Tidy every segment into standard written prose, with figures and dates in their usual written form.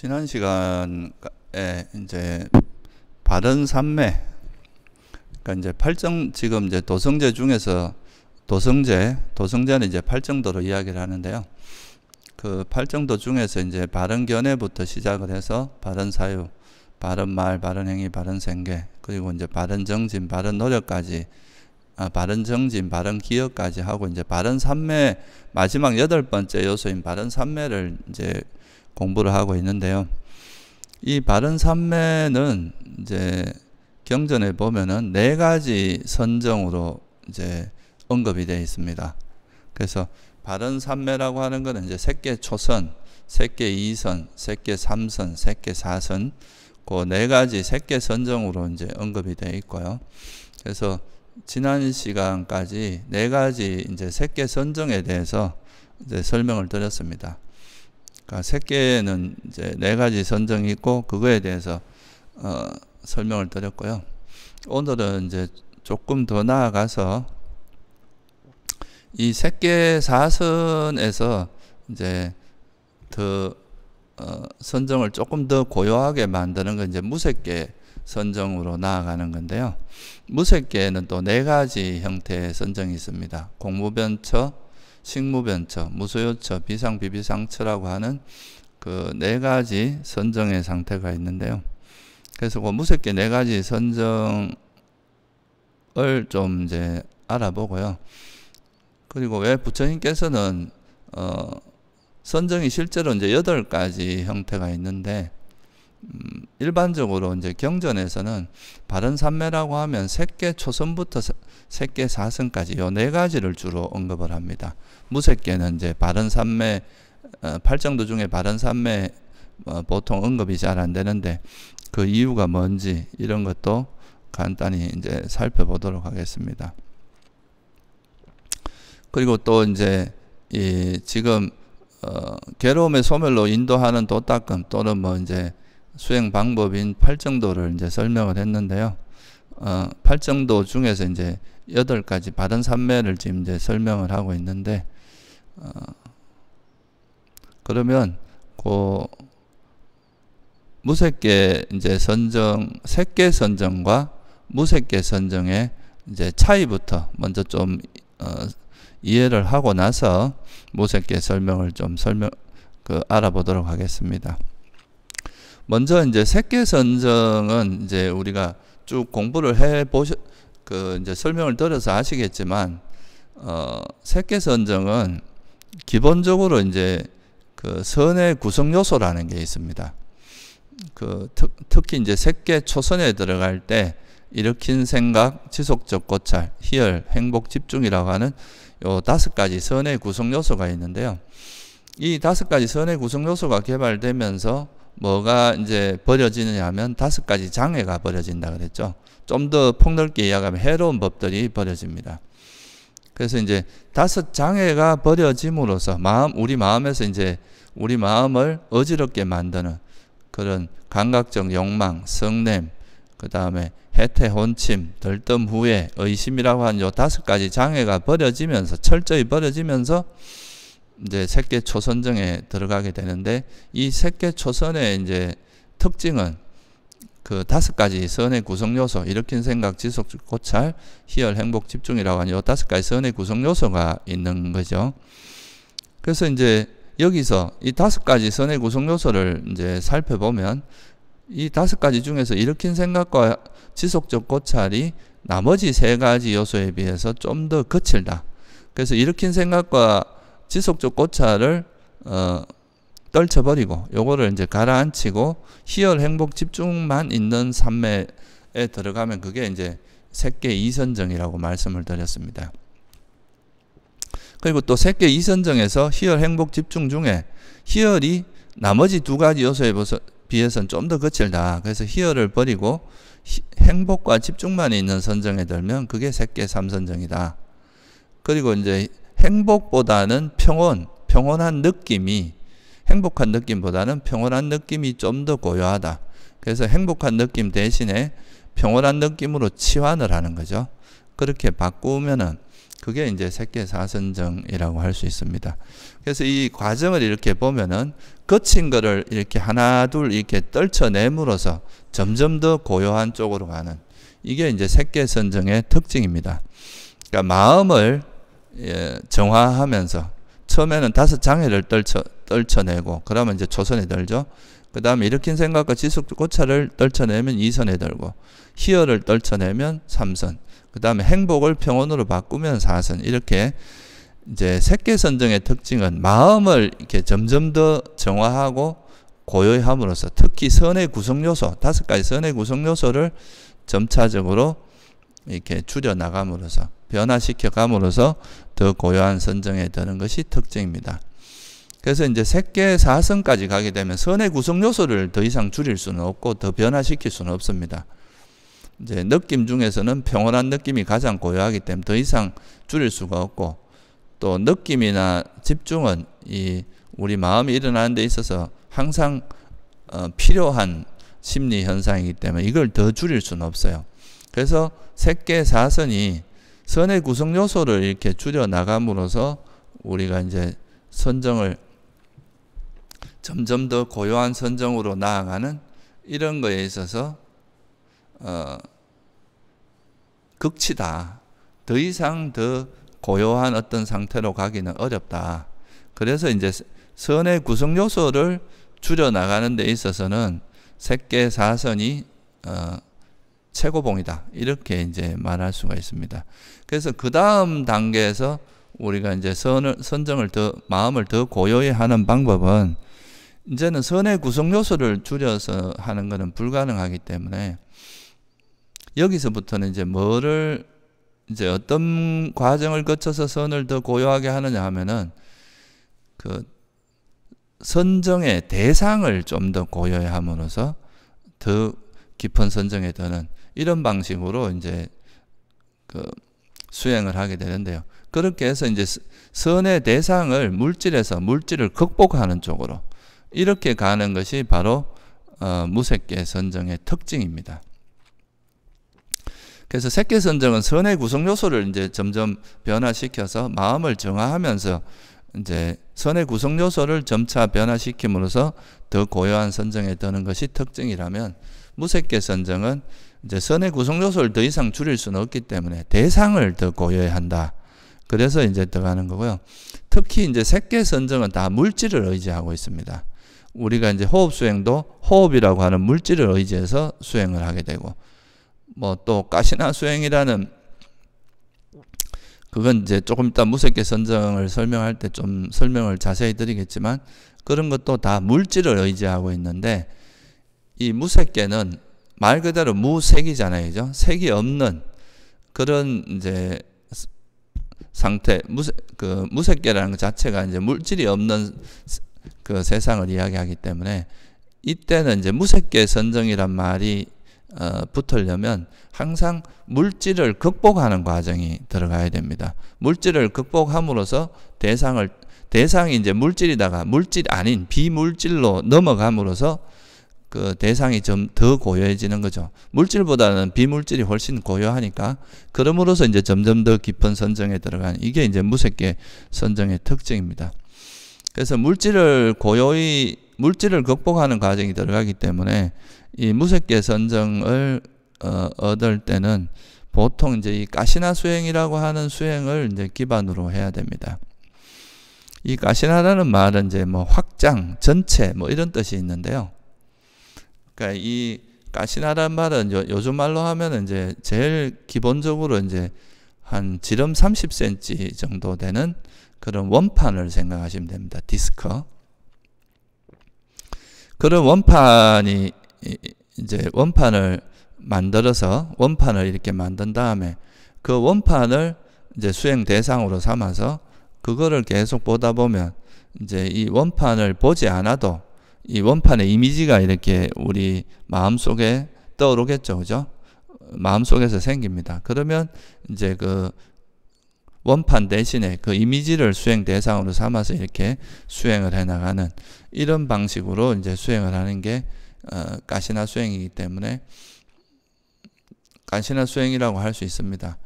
지난 시간에 이제 바른 산매, 그러니까 이제 지금 이제 도성제 중에서 도성제는 이제 8정도로 이야기를 하는데요. 그 8정도 중에서 이제 바른 견해부터 시작을 해서 바른 사유, 바른 말, 바른 행위, 바른 생계, 그리고 이제 바른 정진, 바른 노력까지, 바른 정진, 바른 기여까지 하고 이제 바른 산매 마지막 8번째 요소인 바른 산매를 이제 공부를 하고 있는데요. 이 바른 산매는 이제 경전에 보면은 4가지 선정으로 이제 언급이 되어 있습니다. 그래서 바른 산매라고 하는 것은 이제 색계 초선, 색계 2선, 색계 3선, 색계 4선, 그 4가지 색계 선정으로 이제 언급이 되어 있고요. 그래서 지난 시간까지 4가지 이제 색계 선정에 대해서 이제 설명을 드렸습니다. 그러니까 색계는 이제 4가지 선정이 있고 그거에 대해서 설명을 드렸고요. 오늘은 이제 조금 더 나아가서 이 색계 4선에서 이제 더 선정을 조금 더 고요하게 만드는 건 이제 무색계 선정으로 나아가는 건데요. 무색계는 또 4가지 형태의 선정이 있습니다. 공무변처, 식무변처, 무소요처, 비상비비상처라고 하는 그 4가지 선정의 상태가 있는데요. 그래서 그 무색계 4가지 선정을 좀 이제 알아보고요. 그리고 왜 부처님께서는 선정이 실제로 이제 8가지 형태가 있는데 일반적으로 이제 경전에서는 바른 산매라고 하면 색계 초선부터 색계 4선까지 요 4가지를 주로 언급을 합니다. 무색계는 이제 바른 산매 8정도 중에 바른 산매 보통 언급이 잘 안 되는데 그 이유가 뭔지 이런 것도 간단히 이제 살펴보도록 하겠습니다. 그리고 또 이제 지금 괴로움의 소멸로 인도하는 도닦음 또는 뭐 이제 수행 방법인 8정도를 이제 설명을 했는데요. 8정도 중에서 이제 8가지 바른 산매를 지금 이제 설명을 하고 있는데 그러면 그 무색계 이제 선정, 색계 선정과 무색계 선정의 이제 차이부터 먼저 좀 이해를 하고 나서 무색계 설명을 좀 알아보도록 하겠습니다. 먼저 이제 색계 선정은 이제 우리가 쭉 공부를 이제 설명을 들어서 아시겠지만, 색계 선정은 기본적으로 이제 그 선의 구성 요소라는 게 있습니다. 특히 이제 색계 초선에 들어갈 때 일으킨 생각, 지속적 고찰, 희열, 행복, 집중이라고 하는 요 5가지 선의 구성 요소가 있는데요. 이 5가지 선의 구성 요소가 개발되면서 뭐가 이제 벌어지느냐 하면 5가지 장애가 벌어진다 그랬죠. 좀 더 폭넓게 이야기하면 해로운 법들이 벌어집니다. 그래서 이제 5장애가 벌어짐으로써 우리 마음에서 이제 우리 마음을 어지럽게 만드는 그런 감각적 욕망, 성냄, 그 다음에 해태, 혼침, 덜뜸, 후회, 의심이라고 하는 요 5가지 장애가 철저히 벌어지면서 이제 색계 초선정에 들어가게 되는데, 이 색계 초선의 이제 특징은 그 5가지 선의 구성 요소, 일으킨 생각, 지속적 고찰, 희열, 행복, 집중이라고 하는 요 5가지 선의 구성 요소가 있는 거죠. 그래서 이제 여기서 이 5가지 선의 구성 요소를 이제 살펴보면 이 5가지 중에서 일으킨 생각과 지속적 고찰이 나머지 3가지 요소에 비해서 좀 더 거칠다. 그래서 일으킨 생각과 지속적 고찰을 떨쳐버리고 요거를 이제 가라앉히고 희열, 행복, 집중만 있는 산매에 들어가면 그게 이제 색계 2선정이라고 말씀을 드렸습니다. 그리고 또 색계 2선정에서 희열, 행복, 집중 중에 희열이 나머지 2가지 요소에 비해서는 좀 더 거칠다. 그래서 희열을 버리고 행복과 집중만 있는 선정에 들면 그게 색계 3선정이다. 그리고 이제 행복보다는 평온한 느낌이, 행복한 느낌보다는 평온한 느낌이 좀 더 고요하다. 그래서 행복한 느낌 대신에 평온한 느낌으로 치환을 하는 거죠. 그렇게 바꾸면은 그게 이제 색계사선정이라고 할 수 있습니다. 그래서 이 과정을 이렇게 보면은 거친 거를 이렇게 하나 둘 이렇게 떨쳐내므로써 점점 더 고요한 쪽으로 가는, 이게 이제 색계선정의 특징입니다. 그러니까 마음을 정화하면서 처음에는 5장애를 떨쳐내고 그러면 이제 초선에 들죠. 그 다음에 일으킨 생각과 지속고찰을 떨쳐내면 2선에 들고, 희열을 떨쳐내면 3선, 그 다음에 행복을 평온으로 바꾸면 4선. 이렇게 이제 색계선정의 특징은 마음을 이렇게 점점 더 정화하고 고요히 함으로써, 특히 선의 구성요소, 5가지 선의 구성요소를 점차적으로 이렇게 줄여 나감으로써, 변화시켜 감으로써 더 고요한 선정에 드는 것이 특징입니다. 그래서 이제 색계사선까지 가게 되면 선의 구성요소를 더 이상 줄일 수는 없고 더 변화시킬 수는 없습니다. 이제 느낌 중에서는 평온한 느낌이 가장 고요하기 때문에 더 이상 줄일 수가 없고, 또 느낌이나 집중은 이 우리 마음이 일어나는 데 있어서 항상 필요한 심리 현상이기 때문에 이걸 더 줄일 수는 없어요. 그래서 색계사선이 선의 구성 요소를 이렇게 줄여 나감으로써 우리가 이제 선정을 점점 더 고요한 선정으로 나아가는 이런 거에 있어서 극치다. 더 이상 더 고요한 어떤 상태로 가기는 어렵다. 그래서 이제 선의 구성 요소를 줄여 나가는 데 있어서는 색계사선이 최고봉이다. 이렇게 이제 말할 수가 있습니다. 그래서 그 다음 단계에서 우리가 이제 선정을 마음을 더 고요히 하는 방법은, 이제는 선의 구성 요소를 줄여서 하는 것은 불가능하기 때문에 여기서부터는 이제 어떤 과정을 거쳐서 선을 더 고요하게 하느냐 하면은 그 선정의 대상을 좀 더 고요히 함으로써 더 깊은 선정에 드는 이런 방식으로 이제 그 수행을 하게 되는데요. 그렇게 해서 이제 선의 대상을 물질을 극복하는 쪽으로 이렇게 가는 것이 바로 무색계 선정의 특징입니다. 그래서 색계 선정은 선의 구성 요소를 이제 점점 변화시켜서 마음을 정화하면서 이제 선의 구성 요소를 점차 변화시킴으로써 더 고요한 선정에 드는 것이 특징이라면, 무색계 선정은 이제 선의 구성 요소를 더 이상 줄일 수는 없기 때문에 대상을 더 고요히 한다. 그래서 이제 들어가는 거고요. 특히 이제 색계 선정은 다 물질을 의지하고 있습니다. 우리가 이제 호흡 수행도 호흡이라고 하는 물질을 의지해서 수행을 하게 되고, 뭐 또 가시나 수행이라는, 그건 이제 조금 이따 무색계 선정을 설명할 때 좀 설명을 자세히 드리겠지만, 그런 것도 다 물질을 의지하고 있는데, 이 무색계는 말 그대로 무색이잖아요. 그죠? 색이 없는 그런 이제 상태, 무색계라는 것 자체가 이제 물질이 없는 그 세상을 이야기하기 때문에, 이때는 이제 무색계 선정이란 말이 붙으려면 항상 물질을 극복하는 과정이 들어가야 됩니다. 물질을 극복함으로써 대상이 이제 물질이다가 물질이 아닌 비물질로 넘어감으로써 그 대상이 좀 더 고요해지는 거죠. 물질보다는 비물질이 훨씬 고요하니까, 그러므로서 이제 점점 더 깊은 선정에 들어가는, 이게 이제 무색계 선정의 특징입니다. 그래서 물질을 극복하는 과정이 들어가기 때문에 이 무색계 선정을 얻을 때는 보통 이제 이 가시나 수행이라고 하는 수행을 이제 기반으로 해야 됩니다. 이 가시나라는 말은 이제 뭐 확장, 전체 뭐 이런 뜻이 있는데요. 그러니까 이 가시나라는 말은 요즘 말로 하면 이제 제일 기본적으로 이제 한 지름 30cm 정도 되는 그런 원판을 생각하시면 됩니다. 디스커. 그런 원판이 이제 원판을 만들어서 원판을 이렇게 만든 다음에 그 원판을 이제 수행 대상으로 삼아서 그거를 계속 보다 보면 이제 이 원판을 보지 않아도 이 원판의 이미지가 이렇게 우리 마음속에 떠오르겠죠. 그죠? 마음속에서 생깁니다. 그러면 이제 그 원판 대신에 그 이미지를 수행 대상으로 삼아서 이렇게 수행을 해 나가는 이런 방식으로 이제 수행을 하는 게 가시나 수행이기 때문에 가시나 수행이라고 할 수 있습니다.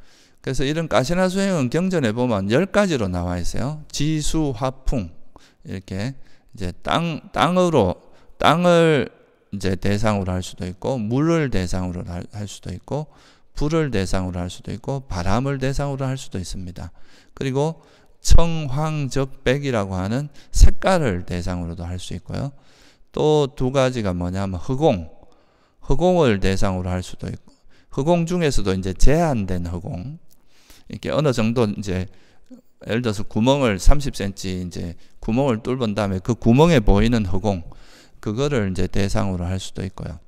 그래서 이런 가시나 수행은 경전에 보면 10가지로 나와 있어요. 지수, 화풍 이렇게 이제 땅을 이제 대상으로 할 수도 있고, 물을 대상으로 할 수도 있고, 불을 대상으로 할 수도 있고, 바람을 대상으로 할 수도 있습니다. 그리고 청, 황, 적, 백이라고 하는 색깔을 대상으로도 할 수 있고요. 또 두 가지가 뭐냐면 허공을 대상으로 할 수도 있고, 허공 중에서도 이제 제한된 허공, 이렇게 어느 정도 이제 예를 들어서 구멍을 30cm 이제 구멍을 뚫은 다음에 그 구멍에 보이는 허공, 그거를 이제 대상으로 할 수도 있고요.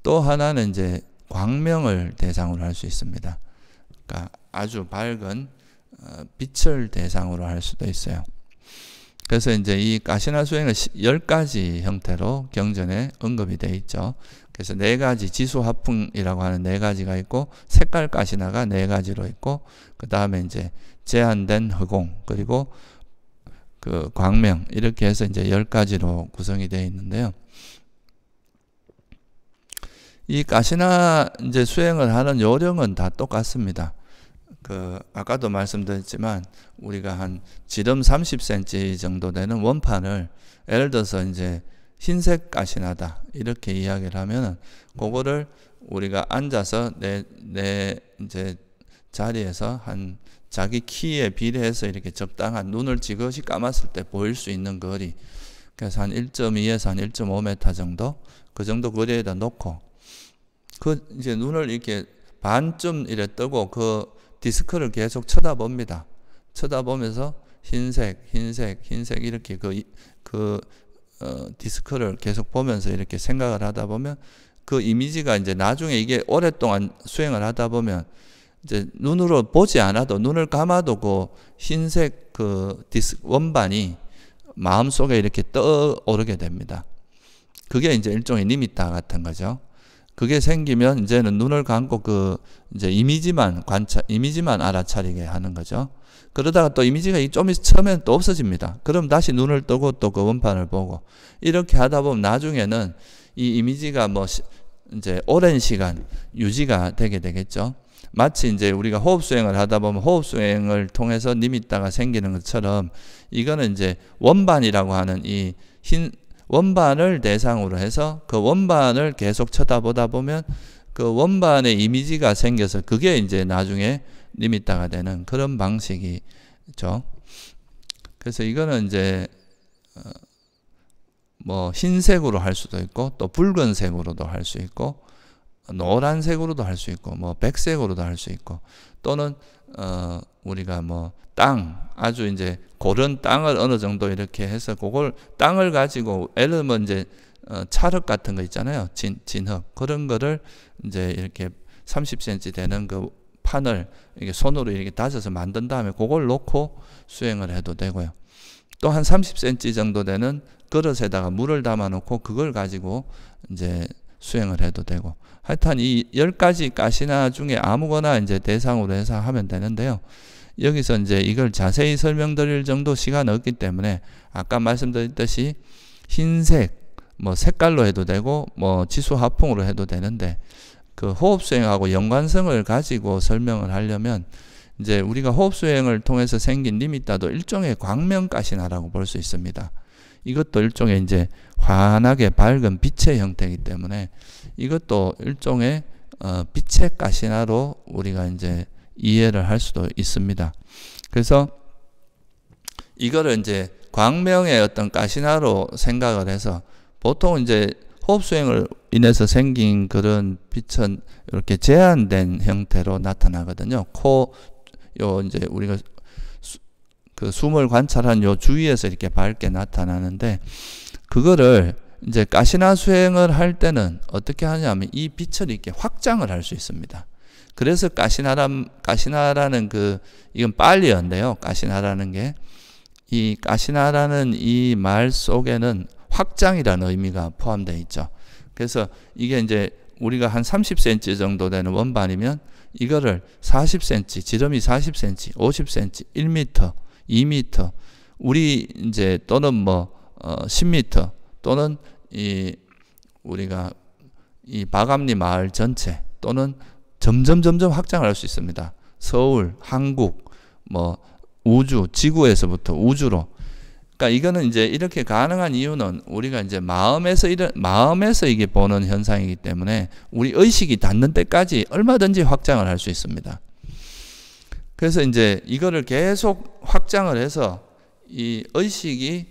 또 하나는 이제 광명을 대상으로 할 수 있습니다. 그러니까 아주 밝은 빛을 대상으로 할 수도 있어요. 그래서 이제 이 가시나 수행은 10가지 형태로 경전에 언급이 되어 있죠. 그래서 4가지 지수화풍이라고 하는 4가지가 있고, 색깔 가시나가 4가지로 있고, 그 다음에 이제 제한된 허공, 그리고 그 광명, 이렇게 해서 이제 10가지로 구성이 되어 있는데요. 이 가시나 이제 수행을 하는 요령은 다 똑같습니다. 아까도 말씀드렸지만, 우리가 한 지름 30cm 정도 되는 원판을, 예를 들어서 이제 흰색 가시나다 이렇게 이야기를 하면은, 그거를 우리가 앉아서 내 이제 자리에서 한 자기 키에 비례해서 이렇게 적당한, 눈을 지그시 감았을 때 보일 수 있는 거리, 그래서 한 1.2에서 한 1.5m 정도, 그 정도 거리에다 놓고, 이제 눈을 이렇게 반쯤 이래 뜨고 그 디스크를 계속 쳐다봅니다. 쳐다보면서 흰색 이렇게 디스크를 계속 보면서 이렇게 생각을 하다 보면, 그 이미지가 이제 나중에 이게 오랫동안 수행을 하다 보면 이제 눈으로 보지 않아도, 눈을 감아도 그 흰색 원반이 마음속에 이렇게 떠오르게 됩니다. 그게 이제 일종의 니미타 같은 거죠. 그게 생기면 이제는 눈을 감고 이제 이미지만 알아차리게 하는 거죠. 그러다가 또 이미지가 좀 처음엔 또 없어집니다. 그럼 다시 눈을 뜨고 또 그 원판을 보고, 이렇게 하다 보면 나중에는 이 이미지가 이제 오랜 시간 유지가 되게 되겠죠. 마치 이제 우리가 호흡 수행을 하다 보면 호흡 수행을 통해서 니미타가 생기는 것처럼, 이거는 이제 원반이라고 하는 이 흰 원반을 대상으로 해서 그 원반을 계속 쳐다보다 보면 그 원반의 이미지가 생겨서 그게 이제 나중에 니미타가 되는 그런 방식이죠. 그래서 이거는 이제 흰색으로 할 수도 있고, 또 붉은색으로도 할 수 있고, 노란색으로도 할 수 있고, 백색으로도 할 수 있고, 또는 우리가 아주 이제 고른 땅을 어느 정도 이렇게 해서 그걸 땅을 가지고, 예를 들면 이제 찰흙 같은 거 있잖아요. 진흙, 그런 거를 이제 이렇게 30cm 되는 그 판을 이렇게 손으로 이렇게 다져서 만든 다음에 그걸 놓고 수행을 해도 되고요. 또 한 30cm 정도 되는 그릇에다가 물을 담아 놓고 그걸 가지고 이제 수행을 해도 되고, 하여튼 이 10가지 가시나 중에 아무거나 이제 대상으로 해서 하면 되는데요. 여기서 이제 이걸 자세히 설명드릴 정도 시간은 없기 때문에, 아까 말씀드렸듯이 흰색, 색깔로 해도 되고, 지수화풍으로 해도 되는데, 그 호흡 수행하고 연관성을 가지고 설명을 하려면, 이제 우리가 호흡 수행을 통해서 생긴 니미타도 일종의 광명 가시나라고 볼 수 있습니다. 이것도 일종의 이제 환하게 밝은 빛의 형태이기 때문에, 이것도 일종의 빛의 가시나로 우리가 이제 이해를 할 수도 있습니다. 그래서 이거를 이제 광명의 어떤 가시나로 생각을 해서, 보통 이제 호흡 수행을 인해서 생긴 그런 빛은 이렇게 제한된 형태로 나타나거든요. 이제 우리가 그 숨을 관찰한 요 주위에서 이렇게 밝게 나타나는데, 그거를 이제 가시나 수행을 할 때는 어떻게 하냐면 이 빛을 이렇게 확장을 할 수 있습니다. 그래서 가시나라는 이건 빨리어인데요. 가시나라는 게, 이 가시나라는 이 말 속에는 확장이라는 의미가 포함되어 있죠. 그래서 이게 이제 우리가 한 30cm 정도 되는 원반이면 이거를 40cm, 지름이 40cm, 50cm, 1m, 2m, 우리 이제 또는 10m, 또는 우리가 이 바감리 마을 전체, 또는 점점 확장을 할 수 있습니다. 서울, 한국, 뭐 우주, 지구에서부터 우주로. 그러니까 이거는 이제 이렇게 가능한 이유는 우리가 이제 마음에서 이게 보는 현상이기 때문에 우리 의식이 닿는 때까지 얼마든지 확장을 할 수 있습니다. 그래서 이제 이거를 계속 확장을 해서 이 의식이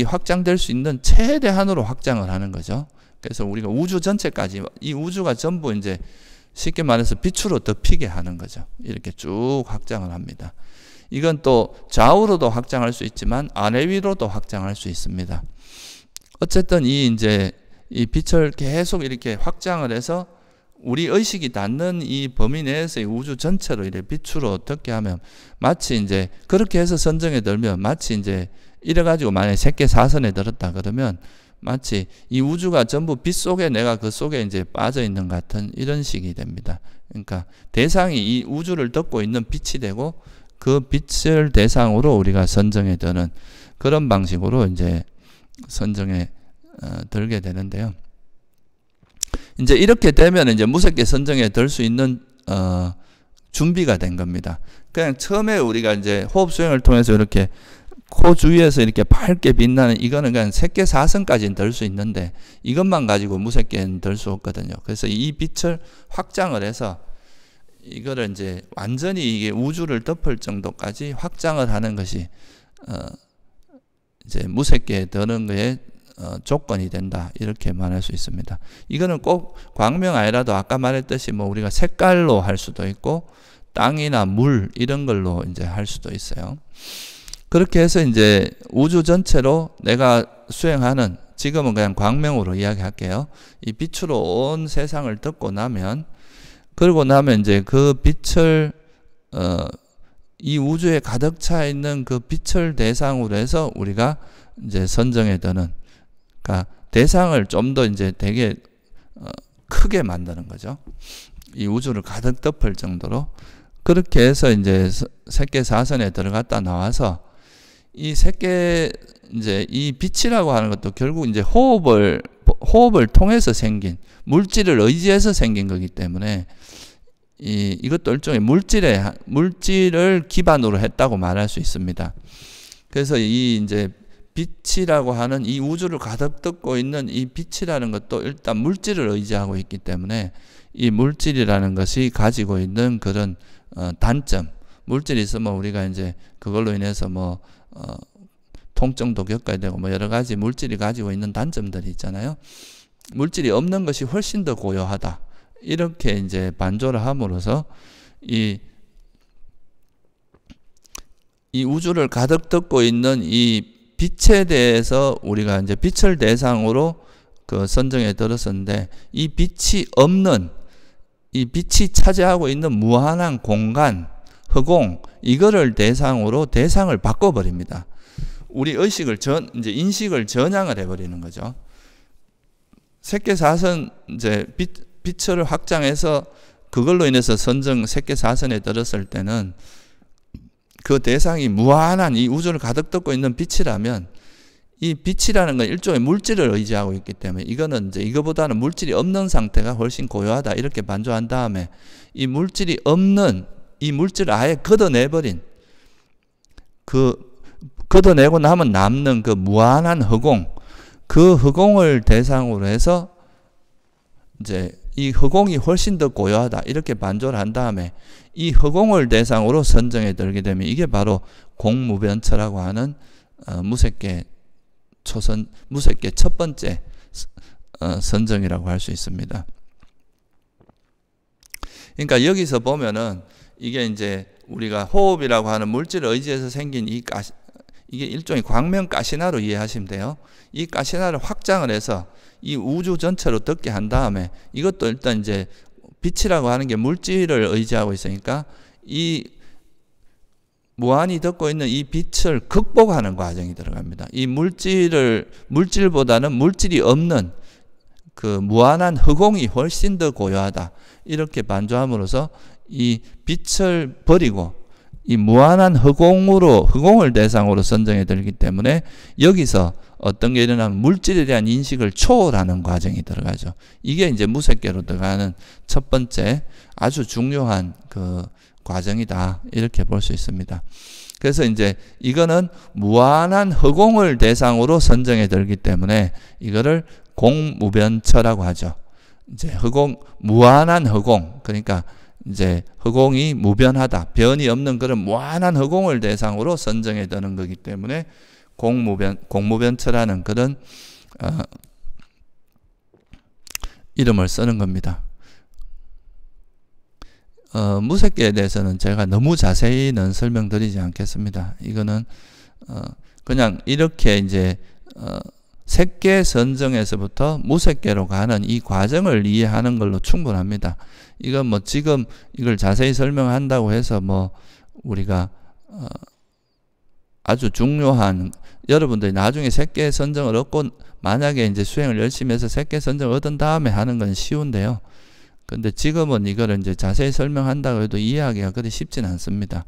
확장될 수 있는 최대한으로 확장을 하는 거죠. 그래서 우리가 우주 전체까지, 이 우주가 전부 이제 쉽게 말해서 빛으로 덮이게 하는 거죠. 이렇게 쭉 확장을 합니다. 이건 또 좌우로도 확장할 수 있지만 아래 위로도 확장할 수 있습니다. 어쨌든 이 빛을 계속 이렇게 확장을 해서 우리 의식이 닿는 이 범위 내에서의 우주 전체로 이렇게 빛으로 덮게 하면 마치 이제 그렇게 해서 선정에 들면 마치 이제 이래가지고 만약에 새끼 사선에 들었다 그러면 마치 이 우주가 전부 빛 속에 내가 그 속에 이제 빠져 있는 것 같은 이런 식이 됩니다. 그러니까 대상이 이 우주를 덮고 있는 빛이 되고 그 빛을 대상으로 우리가 선정에 드는 그런 방식으로 이제 선정에 들게 되는데요. 이제 이렇게 되면 이제 무색계 선정에 들 수 있는 준비가 된 겁니다. 그냥 처음에 우리가 이제 호흡 수행을 통해서 이렇게 코 주위에서 이렇게 밝게 빛나는 이거는 그냥 색계 사선까지는 들 수 있는데 이것만 가지고 무색계는 들 수 없거든요. 그래서 이 빛을 확장을 해서 이거를 이제 완전히 이게 우주를 덮을 정도까지 확장을 하는 것이 이제 무색계에 드는 거에 조건이 된다 이렇게 말할 수 있습니다. 이거는 꼭 광명 아니라도 아까 말했듯이 뭐 우리가 색깔로 할 수도 있고 땅이나 물 이런 걸로 이제 할 수도 있어요. 그렇게 해서 이제 우주 전체로 내가 수행하는 지금은 그냥 광명으로 이야기할게요. 이 빛으로 온 세상을 덮고 나면 그러고 나면 이제 그 빛을 이 우주에 가득 차 있는 그 빛을 대상으로 해서 우리가 이제 선정에 드는 그러니까 대상을 좀 더 이제 되게 크게 만드는 거죠. 이 우주를 가득 덮을 정도로 그렇게 해서 이제 색계 사선에 들어갔다 나와서 이 색계 이제 이 빛이라고 하는 것도 결국 이제 호흡을 통해서 생긴 물질을 의지해서 생긴 거기 때문에 이것도 일종의 물질을 기반으로 했다고 말할 수 있습니다. 그래서 이 이제 빛이라고 하는 이 우주를 가득 덮고 있는 이 빛이라는 것도 일단 물질을 의지하고 있기 때문에 이 물질이라는 것이 가지고 있는 그런 단점, 물질이 있으면 우리가 이제 그걸로 인해서 뭐 통증도 겪어야 되고 뭐 여러 가지 물질이 가지고 있는 단점들이 있잖아요. 물질이 없는 것이 훨씬 더 고요하다. 이렇게 이제 반조를 함으로써 이 우주를 가득 덮고 있는 이 빛에 대해서 우리가 이제 빛을 대상으로 그 선정에 들었었는데 이 빛이 없는 이 빛이 차지하고 있는 무한한 공간, 허공 이거를 대상으로 대상을 바꿔버립니다. 우리 의식을 이제 인식을 전향을 해버리는 거죠. 색계사선 이제 빛을 확장해서 그걸로 인해서 색계사선에 들었을 때는 그 대상이 무한한 이 우주를 가득 덮고 있는 빛이라면 이 빛이라는 건 일종의 물질을 의지하고 있기 때문에 이거는 이제 이거보다는 물질이 없는 상태가 훨씬 고요하다 이렇게 반조한 다음에 이 물질이 없는 이 물질을 아예 걷어내버린 걷어내고 나면 남는 그 무한한 허공 그 허공을 대상으로 해서 이제 이 허공이 훨씬 더 고요하다 이렇게 반조를 한 다음에 이 허공을 대상으로 선정에 들게 되면 이게 바로 공무변처라고 하는 무색계 첫 번째 선정이라고 할 수 있습니다. 그러니까 여기서 보면은 이게 이제 우리가 호흡이라고 하는 물질을 의지해서 생긴 이게 일종의 광명 가시나로 이해하시면 돼요. 이 가시나를 확장을 해서 이 우주 전체로 덮게 한 다음에 이것도 일단 이제 빛이라고 하는 게 물질을 의지하고 있으니까 이 무한히 덮고 있는 이 빛을 극복하는 과정이 들어갑니다. 이 물질보다는 물질이 없는 그 무한한 허공이 훨씬 더 고요하다. 이렇게 반조함으로써 이 빛을 버리고 이 무한한 허공을 대상으로 선정해 들기 때문에 여기서 어떤 게 일어나면 물질에 대한 인식을 초월하는 과정이 들어가죠. 이게 이제 무색계로 들어가는 첫 번째 아주 중요한 그 과정이다. 이렇게 볼 수 있습니다. 그래서 이제 이거는 무한한 허공을 대상으로 선정에 들기 때문에 이거를 공무변처라고 하죠. 이제 무한한 허공, 그러니까 이제 허공이 무변하다, 변이 없는 그런 무한한 허공을 대상으로 선정에 드는 거기 때문에 공무변처라는 그런 이름을 쓰는 겁니다. 무색계에 대해서는 제가 너무 자세히는 설명드리지 않겠습니다. 이거는 그냥 이렇게 이제 색계 선정에서부터 무색계로 가는 이 과정을 이해하는 걸로 충분합니다. 이건 뭐 지금 이걸 자세히 설명한다고 해서 뭐 우리가 아주 중요한, 여러분들이 나중에 색계 선정을 얻고 만약에 이제 수행을 열심히 해서 색계 선정을 얻은 다음에 하는 건 쉬운데요. 근데 지금은 이거를 이제 자세히 설명한다고 해도 이해하기가 그리 쉽진 않습니다.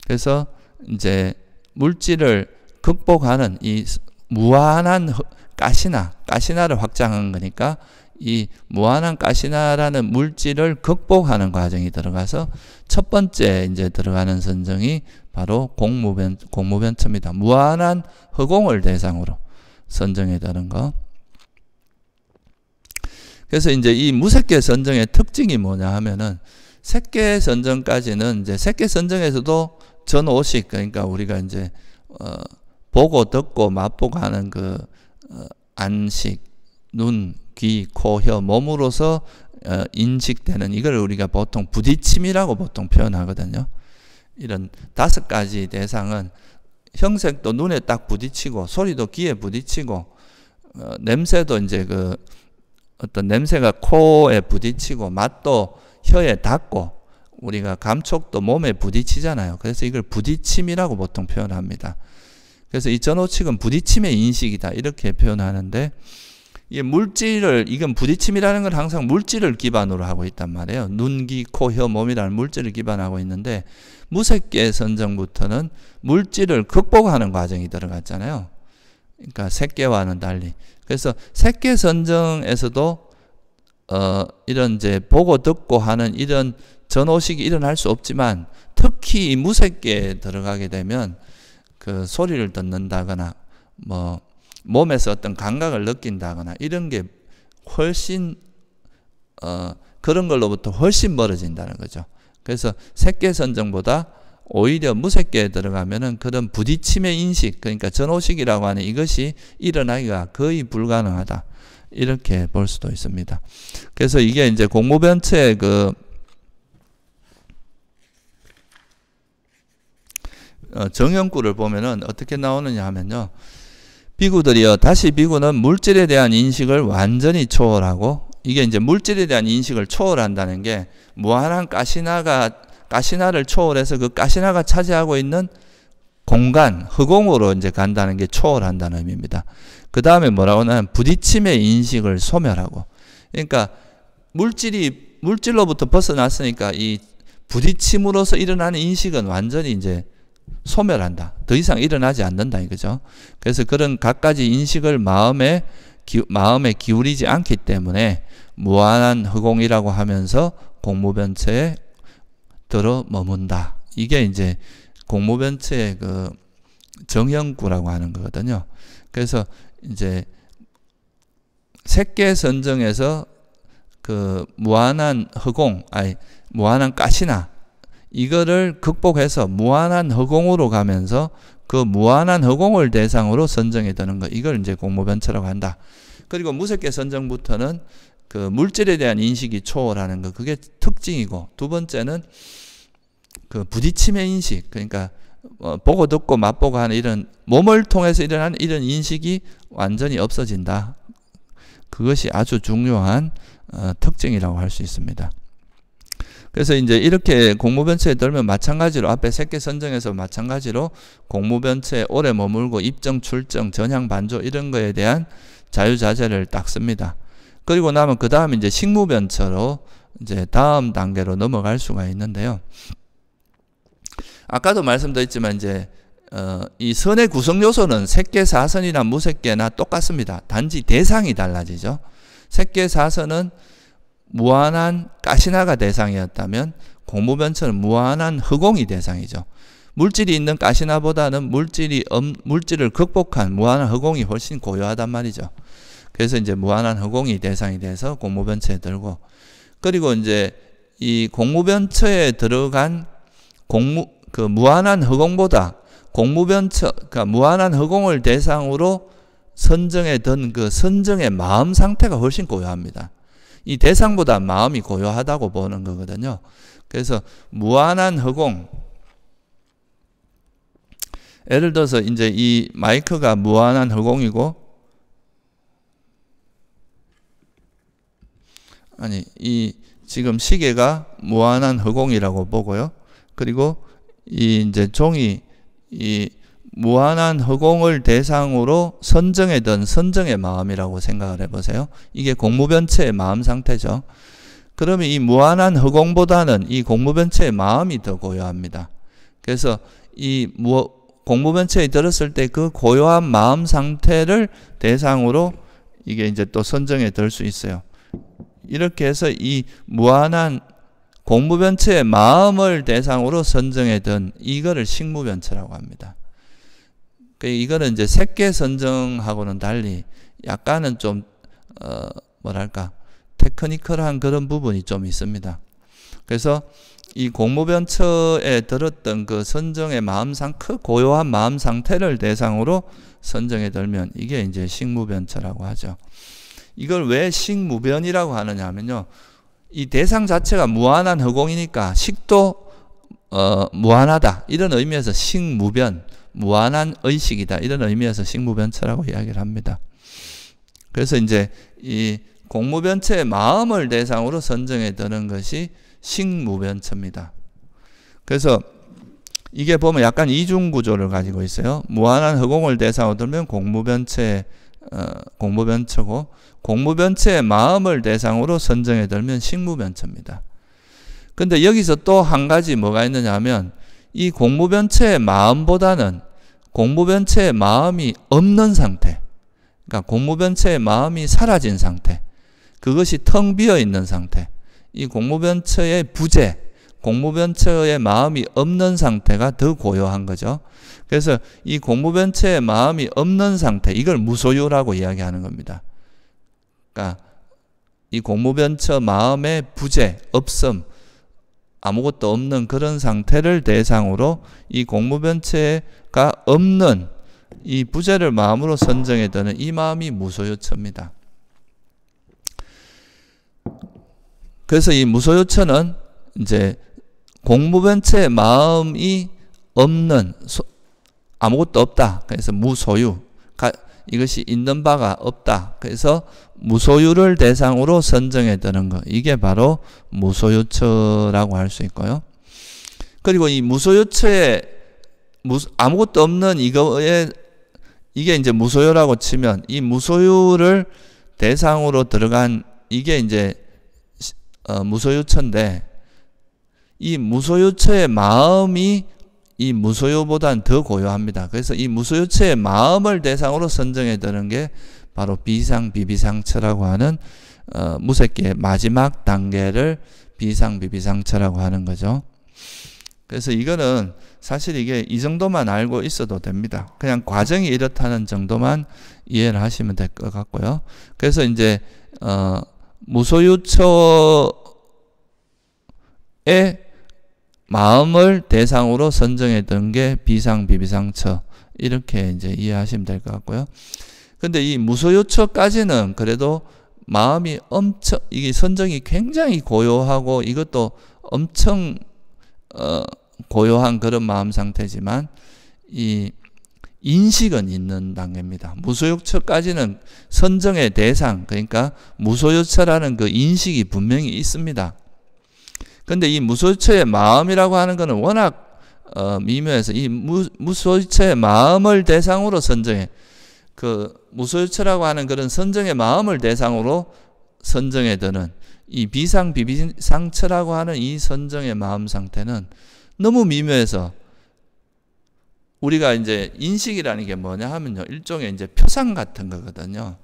그래서 이제 물질을 극복하는 이 무한한 가시나를 확장한 거니까 이 무한한 가시나라는 물질을 극복하는 과정이 들어가서 첫 번째 이제 들어가는 선정이 바로 공무변처입니다. 무한한 허공을 대상으로 선정에 드는 거. 그래서 이제 이 무색계 선정의 특징이 뭐냐 하면은 색계 선정까지는 이제 색계 선정에서도 전오식, 그러니까 우리가 이제 보고 듣고 맛보고 하는 그 안식, 눈, 귀, 코, 혀, 몸으로서 인식되는 이걸 우리가 보통 부딪힘이라고 보통 표현하거든요. 이런 5가지 대상은 형색도 눈에 딱 부딪히고 소리도 귀에 부딪히고 냄새도 이제 그 어떤 냄새가 코에 부딪히고 맛도 혀에 닿고 우리가 감촉도 몸에 부딪히잖아요. 그래서 이걸 부딪힘이라고 보통 표현합니다. 그래서 이 전오칙은 부딪힘의 인식이다 이렇게 표현하는데, 이건 부딪힘이라는 건 항상 물질을 기반으로 하고 있단 말이에요. 눈, 귀, 코, 혀, 몸이라는 물질을 기반하고 있는데 무색계 선정부터는 물질을 극복하는 과정이 들어갔잖아요. 그러니까 색계와는 달리. 그래서 색계 선정에서도 이런 이제 보고 듣고 하는 이런 전오식이 일어날 수 없지만 특히 이 무색계에 들어가게 되면 그 소리를 듣는다거나 뭐 몸에서 어떤 감각을 느낀다거나 이런 게 훨씬 그런 걸로부터 훨씬 멀어진다는 거죠. 그래서 색계 선정보다 오히려 무색계에 들어가면은 그런 부딪힘의 인식, 그러니까 전오식이라고 하는 이것이 일어나기가 거의 불가능하다. 이렇게 볼 수도 있습니다. 그래서 이게 이제 공무변처의 그 정형구를 보면은 어떻게 나오느냐 하면요. 비구들이요. 다시 비구는 물질에 대한 인식을 완전히 초월하고, 이게 이제 물질에 대한 인식을 초월한다는 게 무한한 가시나를 초월해서 그 가시나가 차지하고 있는 공간, 허공으로 이제 간다는 게 초월한다는 의미입니다. 그 다음에 뭐라고 하냐면 부딪힘의 인식을 소멸하고, 그러니까 물질로부터 벗어났으니까 이 부딪힘으로서 일어나는 인식은 완전히 이제 소멸한다. 더 이상 일어나지 않는다 이거죠. 그래서 그런 갖가지 인식을 마음에 기울이지 않기 때문에 무한한 허공이라고 하면서 공무변처에 들어 머문다. 이게 이제 공무변처의 그 정형구라고 하는 거거든요. 그래서 이제 색계 선정에서 그 무한한 허공, 무한한 가시나 이거를 극복해서 무한한 허공으로 가면서 그 무한한 허공을 대상으로 선정해 드는 거, 이걸 이제 공무변처라고 한다. 그리고 무색계 선정부터는 그 물질에 대한 인식이 초월하는 거, 그게 특징이고, 두 번째는 그 부딪힘의 인식, 그러니까 보고 듣고 맛보고 하는 이런 몸을 통해서 일어나는 이런 인식이 완전히 없어진다. 그것이 아주 중요한 특징이라고 할 수 있습니다. 그래서 이제 이렇게 공무변처에 들면 마찬가지로 앞에 색계 선정에서 마찬가지로 공무변처에 오래 머물고 입정, 출정, 전향, 반조 이런 거에 대한 자유자재를 딱 씁니다. 그리고 나면 그 다음 이제 식무변처로 이제 다음 단계로 넘어갈 수가 있는데요. 아까도 말씀드렸지만 이제 이 선의 구성 요소는 색계 사선이나 무색계나 똑같습니다. 단지 대상이 달라지죠. 색계 사선은 무한한 가시나가 대상이었다면 공무변처는 무한한 흑공이 대상이죠. 물질이 있는 가시나보다는 물질을 극복한 무한한 흑공이 훨씬 고요하단 말이죠. 그래서 이제 무한한 흑공이 대상이 돼서 공무변처에 들고, 그리고 이제 이 공무변처에 들어간 무한한 흑공보다 공무변처, 그러니까 무한한 흑공을 대상으로 선정에 든 그 선정의 마음 상태가 훨씬 고요합니다. 이 대상보다 마음이 고요하다고 보는 거거든요. 그래서 무한한 흑공, 예를 들어서 이제 이 마이크가 무한한 흑공이고, 이 지금 시계가 무한한 흑공이라고 보고요. 그리고 이 이제 종이 이 무한한 흑공을 대상으로 선정에 든 선정의 마음이라고 생각을 해보세요. 이게 공무변처의 마음 상태죠. 그러면 이 무한한 흑공보다는 이 공무변처의 마음이 더 고요합니다. 그래서 이 공무변처에 들었을 때 그 고요한 마음 상태를 대상으로 이게 이제 또 선정에 들 수 있어요. 이렇게 해서 이 무한한 공무변처의 마음을 대상으로 선정에 든 이거를 식무변처라고 합니다. 이거는 이제 색계 선정하고는 달리 약간은 좀 뭐랄까 테크니컬한 그런 부분이 좀 있습니다. 그래서 이 공무변처에 들었던 그 선정의 고요한 마음 상태를 대상으로 선정에 들면 이게 이제 식무변처라고 하죠. 이걸 왜 식무변이라고 하느냐 하면요, 이 대상 자체가 무한한 흑공이니까 식도 무한하다 이런 의미에서 식무변, 무한한 의식이다 이런 의미에서 식무변처라고 이야기를 합니다. 그래서 이제 이 공무변처의 마음을 대상으로 선정에 드는 것이 식무변처입니다. 그래서 이게 보면 약간 이중구조를 가지고 있어요. 무한한 흑공을 대상으로 들면 공무변처고, 공무변처의 마음을 대상으로 선정에 들면 식무변처입니다. 근데 여기서 또 한 가지 뭐가 있느냐 하면 이 공무변처의 마음보다는 공무변처의 마음이 없는 상태, 그러니까 공무변처의 마음이 사라진 상태, 그것이 텅 비어 있는 상태, 이 공무변처의 부재, 공무변처의 마음이 없는 상태가 더 고요한 거죠. 그래서 이 공무변처의 마음이 없는 상태, 이걸 무소유라고 이야기하는 겁니다. 그러니까 이 공무변처 마음의 부재, 없음, 아무것도 없는 그런 상태를 대상으로 이 공무변처가 없는 이 부재를 마음으로 선정해 드는 이 마음이 무소유처입니다. 그래서 이 무소유처는 이제 공무변처의 마음이 없는, 아무것도 없다. 그래서 무소유, 이것이 있는 바가 없다. 그래서 무소유를 대상으로 선정해 드는 것, 이게 바로 무소유처라고 할 수 있고요. 그리고 이 무소유처에 아무것도 없는 이게 이제 무소유라고 치면 이 무소유를 대상으로 들어간 이게 이제 무소유처인데, 이 무소유처의 마음이 이 무소유보다는 더 고요합니다. 그래서 이 무소유처의 마음을 대상으로 선정해 드는 게 바로 비상비비상처라고 하는 무색계의 마지막 단계를 비상비비상처라고 하는 거죠. 그래서 이거는 사실 이게 이 정도만 알고 있어도 됩니다. 그냥 과정이 이렇다는 정도만 이해를 하시면 될 것 같고요. 그래서 이제 무소유처의 마음을 대상으로 선정해 둔 게 비상비비상처, 이렇게 이제 이해하시면 될 것 같고요. 근데 이 무소유처까지는 그래도 마음이 이게 선정이 굉장히 고요하고 이것도 엄청 고요한 그런 마음 상태지만 이 인식은 있는 단계입니다. 무소유처까지는 선정의 대상, 그러니까 무소유처라는 그 인식이 분명히 있습니다. 근데 이 무소유처의 마음이라고 하는 것은 워낙 미묘해서 이 무소유처의 마음을 대상으로 선정해, 그 무소유처라고 하는 그런 선정의 마음을 대상으로 선정해 드는 이 비상비비상처라고 하는 이 선정의 마음 상태는 너무 미묘해서 우리가 이제 인식이라는 게 뭐냐 하면요. 일종의 이제 표상 같은 거거든요.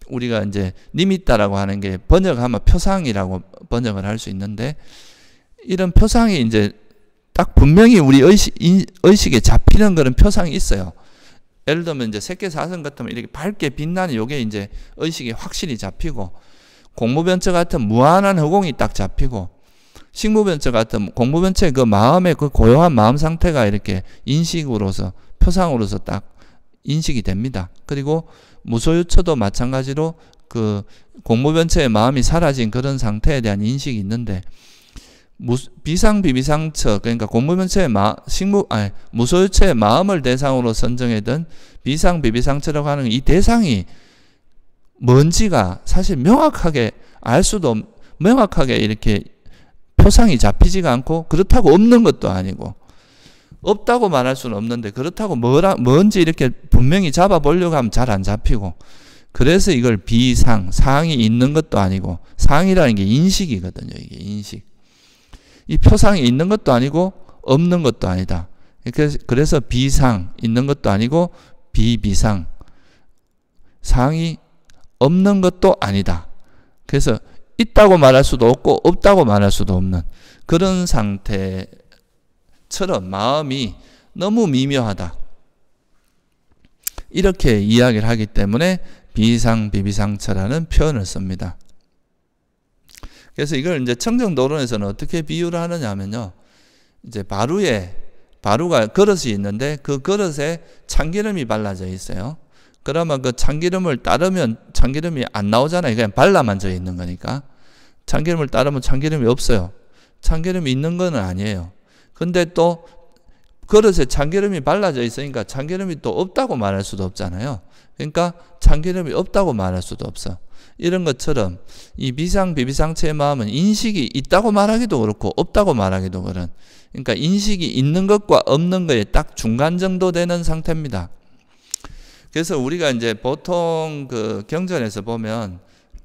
우리가 이제 니미타라고 하는 게 번역하면 표상이라고 번역을 할 수 있는데, 이런 표상이 이제 딱 분명히 우리 의식에 잡히는 그런 표상이 있어요. 예를 들면 이제 색계사선 같으면 이렇게 밝게 빛나는 요게 이제 의식에 확실히 잡히고, 공무변처 같은 무한한 허공이 딱 잡히고, 식무변처 같은 공무변처의 그 마음의 그 고요한 마음 상태가 이렇게 인식으로서 표상으로서 딱 인식이 됩니다. 그리고 무소유처도 마찬가지로 그 공무변처의 마음이 사라진 그런 상태에 대한 인식이 있는데, 비상비비상처, 그러니까 공무변처의 무소유처의 마음을 대상으로 선정하던 비상비비상처라고 하는 이 대상이 뭔지가 사실 명확하게 명확하게 이렇게 표상이 잡히지가 않고, 그렇다고 없는 것도 아니고, 없다고 말할 수는 없는데 그렇다고 뭔지 이렇게 분명히 잡아보려고 하면 잘 안 잡히고, 그래서 이걸 상이 있는 것도 아니고, 상이라는 게 인식이거든요. 이게 인식. 이 표상이 있는 것도 아니고 없는 것도 아니다. 그래서 비상, 있는 것도 아니고 비비상, 상이 없는 것도 아니다. 그래서 있다고 말할 수도 없고 없다고 말할 수도 없는 그런 상태처럼 마음이 너무 미묘하다, 이렇게 이야기를 하기 때문에 비상비비상처라는 표현을 씁니다. 그래서 이걸 이제 청정도론에서는 어떻게 비유를 하느냐 하면요. 이제 바루가 그릇이 있는데 그 그릇에 참기름이 발라져 있어요. 그러면 그 참기름을 따르면 참기름이 안 나오잖아요. 그냥 발라만 져 있는 거니까. 참기름을 따르면 참기름이 없어요. 참기름이 있는 건 아니에요. 근데 또 그릇에 참기름이 발라져 있으니까 참기름이 또 없다고 말할 수도 없잖아요. 그러니까 참기름이 없다고 말할 수도 없어. 이런 것처럼 이 비상비비상처의 마음은 인식이 있다고 말하기도 그렇고 없다고 말하기도 그런, 그러니까 인식이 있는 것과 없는 것의 딱 중간 정도 되는 상태입니다. 그래서 우리가 이제 보통 그 경전에서 보면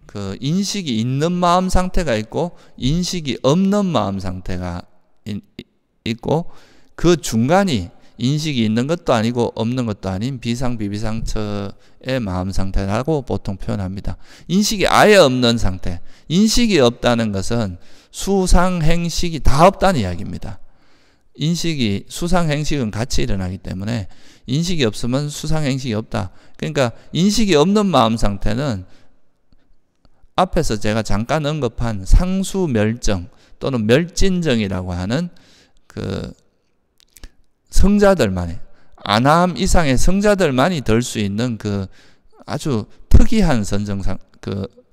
그 인식이 있는 마음 상태가 있고 인식이 없는 마음 상태가 있고, 그 중간이 인식이 있는 것도 아니고 없는 것도 아닌 비상비비상처의 마음 상태라고 보통 표현합니다. 인식이 아예 없는 상태. 인식이 없다는 것은 수상행식이 다 없다는 이야기입니다. 수상행식은 같이 일어나기 때문에 인식이 없으면 수상행식이 없다. 그러니까 인식이 없는 마음 상태는 앞에서 제가 잠깐 언급한 상수멸정 또는 멸진정이라고 하는 그 성자들만이, 아나함 이상의 성자들만이 들 수 있는 그 아주 특이한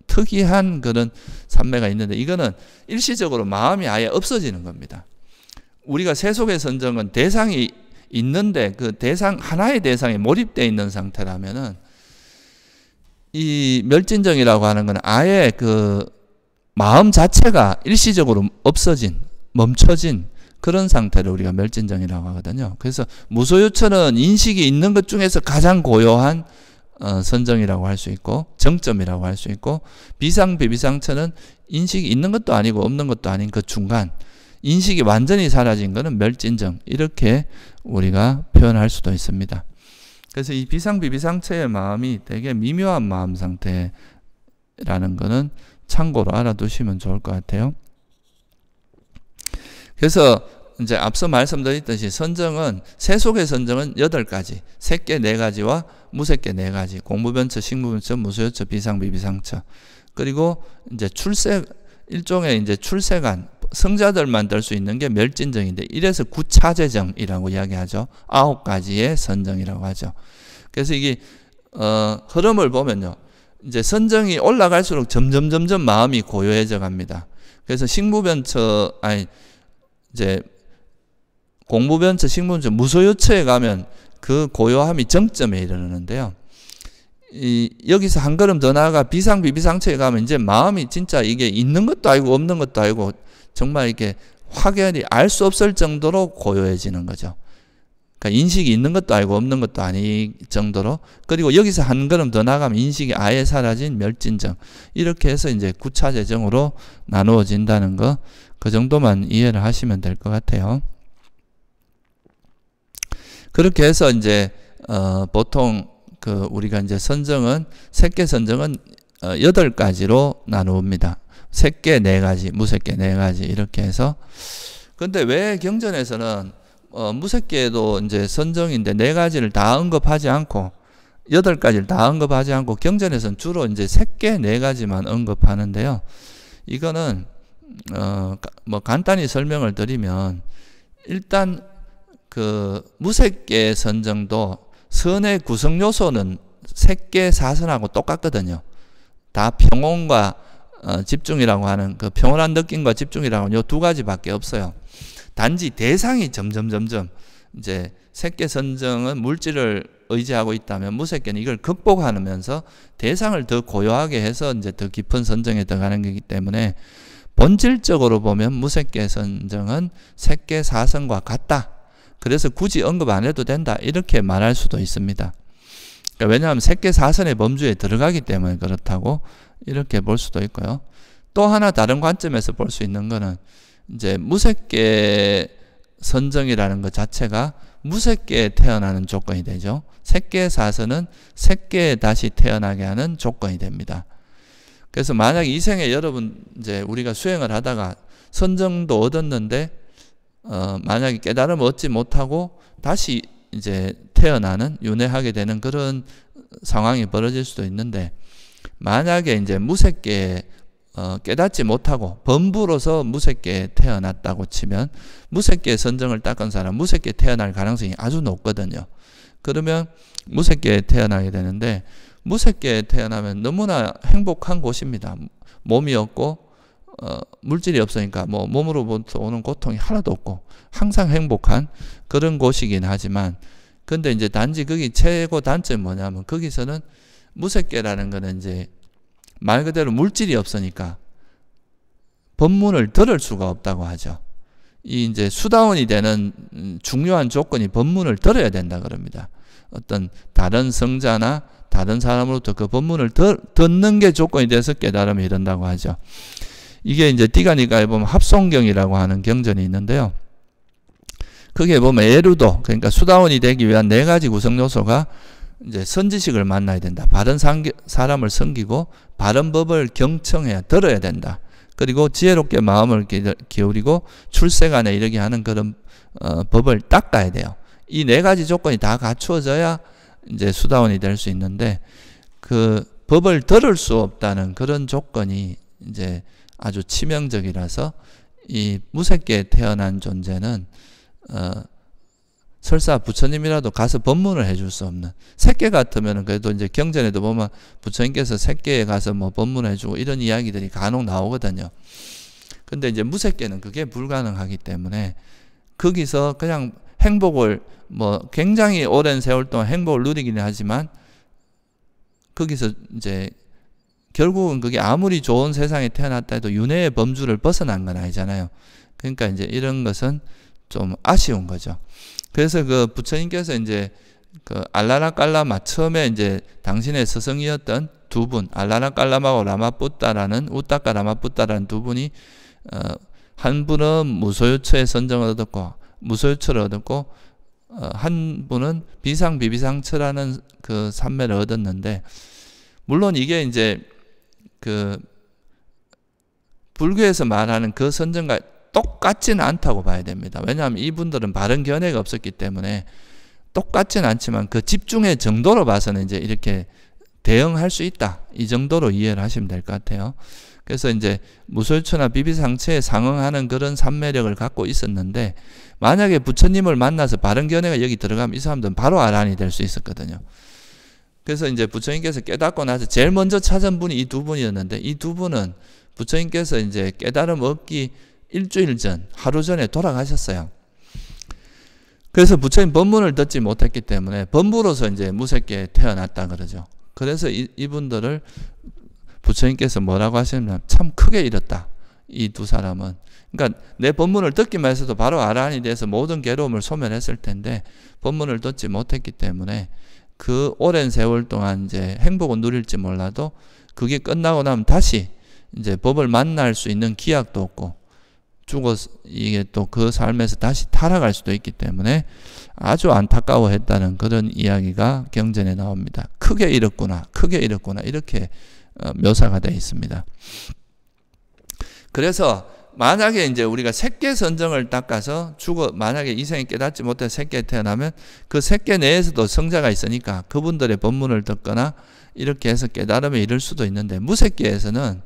특이한 그런 산매가 있는데, 이거는 일시적으로 마음이 아예 없어지는 겁니다. 우리가 세속의 선정은 대상이 있는데 그 하나의 대상에 몰입되어 있는 상태라면은, 이 멸진정이라고 하는 건 아예 그 마음 자체가 일시적으로 멈춰진 그런 상태를 우리가 멸진정이라고 하거든요. 그래서 무소유처는 인식이 있는 것 중에서 가장 고요한 선정이라고 할 수 있고 정점이라고 할 수 있고, 비상비비상처는 인식이 있는 것도 아니고 없는 것도 아닌 그 중간, 인식이 완전히 사라진 것은 멸진정, 이렇게 우리가 표현할 수도 있습니다. 그래서 이 비상비비상처의 마음이 되게 미묘한 마음 상태라는 것은 참고로 알아두시면 좋을 것 같아요. 그래서 이제 앞서 말씀드렸듯이 선정은, 세속의 선정은 8가지, 색계 4가지와 무색계 4가지, 공무변처, 식무변처, 무소유처, 비상비비상처, 그리고 이제 일종의 이제 출세관, 성자들만 들 수 있는 게 멸진정인데, 이래서 구차제정이라고 이야기하죠. 9가지의 선정이라고 하죠. 그래서 이게 흐름을 보면요, 이제 선정이 올라갈수록 점점 마음이 고요해져 갑니다. 그래서 이제 공무변처, 식무변처, 무소유처에 가면 그 고요함이 정점에 이르는데요. 여기서 한 걸음 더 나아가 비상비비상처에 가면 이제 마음이 진짜 이게 있는 것도 아니고 없는 것도 아니고 정말 이렇게 확연히 알 수 없을 정도로 고요해지는 거죠. 그러니까 인식이 있는 것도 아니고 없는 것도 아닐 정도로, 그리고 여기서 한 걸음 더 나가면 인식이 아예 사라진 멸진정, 이렇게 해서 이제 구차제정으로 나누어진다는 거, 그 정도만 이해를 하시면 될 것 같아요. 그렇게 해서 이제 보통 그 우리가 이제 선정은 색계 선정은 8가지로 나누옵니다. 색계 4가지, 무색계 4가지 이렇게 해서. 근데 왜 경전에서는 무색계도 이제 선정인데 4가지를 다 언급하지 않고 8가지를 다 언급하지 않고 경전에서는 주로 이제 색계 4가지만 언급하는데요. 이거는 뭐 간단히 설명을 드리면 일단 그 무색계 선정도 선의 구성 요소는 색계 사선하고 똑같거든요. 다 평온과 집중이라고 하는 그 평온한 느낌과 집중이라고 하는 요 2가지밖에 없어요. 단지 대상이 점점 이제 색계 선정은 물질을 의지하고 있다면 무색계는 이걸 극복하면서 대상을 더 고요하게 해서 이제 더 깊은 선정에 들어가는 거기 때문에 본질적으로 보면 무색계 선정은 색계 사선과 같다. 그래서 굳이 언급 안 해도 된다. 이렇게 말할 수도 있습니다. 그러니까 왜냐하면 색계 사선의 범주에 들어가기 때문에 그렇다고 이렇게 볼 수도 있고요. 또 하나 다른 관점에서 볼 수 있는 거는 이제 무색계 선정이라는 것 자체가 무색계에 태어나는 조건이 되죠. 색계 사선은 색계에 다시 태어나게 하는 조건이 됩니다. 그래서 만약 이 생에 여러분 이제 우리가 수행을 하다가 선정도 얻었는데 만약에 깨달음을 얻지 못하고 다시 이제 태어나는 윤회하게 되는 그런 상황이 벌어질 수도 있는데, 만약에 이제 무색계에 깨닫지 못하고 범부로서 무색계에 태어났다고 치면 무색계 선정을 닦은 사람 무색계에 태어날 가능성이 아주 높거든요. 그러면 무색계에 태어나게 되는데, 무색계에 태어나면 너무나 행복한 곳입니다. 몸이 없고 물질이 없으니까 뭐 몸으로부터 오는 고통이 하나도 없고 항상 행복한 그런 곳이긴 하지만, 근데 이제 단지 거기 최고 단점이 뭐냐면 거기서는 무색계라는 거는 이제 말 그대로 물질이 없으니까 법문을 들을 수가 없다고 하죠. 이 이제 수다원이 되는 중요한 조건이 법문을 들어야 된다 그럽니다. 어떤 다른 성자나 다른 사람으로부터 그 법문을 듣는 게 조건이 돼서 깨달음이 이른다고 하죠. 이게 이제 디가니까에 보면 합송경이라고 하는 경전이 있는데요. 거기에 보면 에루도, 그러니까 수다원이 되기 위한 4가지 구성 요소가 이제 선지식을 만나야 된다. 바른 사람을 섬기고 바른 법을 경청해야 들어야 된다. 그리고 지혜롭게 마음을 기울이고 출세간에 이르게 하는 그런 법을 닦아야 돼요. 이 4가지 조건이 다 갖추어져야 이제 수다원이 될 수 있는데, 그 법을 들을 수 없다는 그런 조건이 이제 아주 치명적이라서 이 무색계에 태어난 존재는 설사 부처님이라도 가서 법문을 해줄 수 없는, 색계 같으면 그래도 이제 경전에도 보면 부처님께서 색계에 가서 뭐 법문해주고 이런 이야기들이 간혹 나오거든요. 근데 이제 무색계는 그게 불가능하기 때문에 거기서 그냥 행복을 뭐 굉장히 오랜 세월 동안 행복을 누리기는 하지만 거기서 이제 결국은 그게 아무리 좋은 세상에 태어났다 해도 윤회의 범주를 벗어난 건 아니잖아요. 그러니까 이제 이런 것은 좀 아쉬운 거죠. 그래서 그 부처님께서 이제 그 알라나 깔라마, 처음에 이제 당신의 스승이었던 두 분, 알라나 깔라마하고 라마뿌따라는, 우따까 라마뿌따라는 두 분이 한 분은 무소유처의 선정을 얻었고 무소유처를 얻었고 한 분은 비상비비상처라는 그 삼매를 얻었는데, 물론 이게 이제 그 불교에서 말하는 그 선정과 똑같지는 않다고 봐야 됩니다. 왜냐하면 이분들은 바른 견해가 없었기 때문에 똑같지는 않지만 그 집중의 정도로 봐서는 이제 이렇게 대응할 수 있다, 이 정도로 이해를 하시면 될 것 같아요. 그래서 이제 무소유처나 비비상처에 상응하는 그런 삼매력을 갖고 있었는데, 만약에 부처님을 만나서 바른 견해가 여기 들어가면 이 사람들은 바로 아란이 될 수 있었거든요. 그래서 이제 부처님께서 깨닫고 나서 제일 먼저 찾은 분이 이 두 분이었는데, 이 두 분은 부처님께서 이제 깨달음 얻기 일주일 전, 하루 전에 돌아가셨어요. 그래서 부처님 법문을 듣지 못했기 때문에 범부로서 이제 무색계에 태어났다 그러죠. 그래서 이분들을 부처님께서 뭐라고 하시냐면 참 크게 잃었다, 이 두 사람은. 그러니까 내 법문을 듣기만 해서도 바로 아라한이 돼서 모든 괴로움을 소멸했을 텐데 법문을 듣지 못했기 때문에 그 오랜 세월 동안 이제 행복은 누릴지 몰라도 그게 끝나고 나면 다시 이제 법을 만날 수 있는 기약도 없고 이게 또 그 삶에서 다시 타락할 수도 있기 때문에 아주 안타까워했다는 그런 이야기가 경전에 나옵니다. 크게 잃었구나, 크게 잃었구나, 이렇게 묘사가 되어 있습니다. 그래서 만약에 이제 우리가 새끼 선정을 닦아서 만약에 이생이 깨닫지 못해 새끼에 태어나면 그 새끼 내에서도 성자가 있으니까 그분들의 법문을 듣거나 이렇게 해서 깨달음에 이를 수도 있는데, 무새끼에서는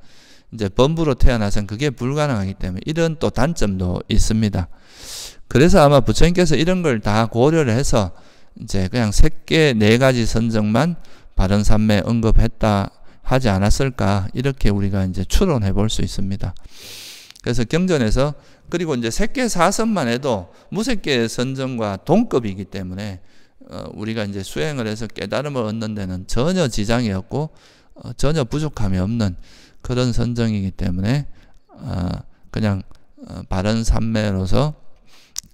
이제 범부로 태어나서는 그게 불가능하기 때문에 이런 또 단점도 있습니다. 그래서 아마 부처님께서 이런 걸 다 고려를 해서 이제 그냥 새끼 4가지 선정만 바른삼매 언급했다 하지 않았을까, 이렇게 우리가 이제 추론해 볼 수 있습니다. 그래서 경전에서, 그리고 이제 새끼 사선만 해도 무새끼 선정과 동급이기 때문에 우리가 이제 수행을 해서 깨달음을 얻는 데는 전혀 지장이 없고 전혀 부족함이 없는 그런 선정이기 때문에 그냥 바른 삼매로서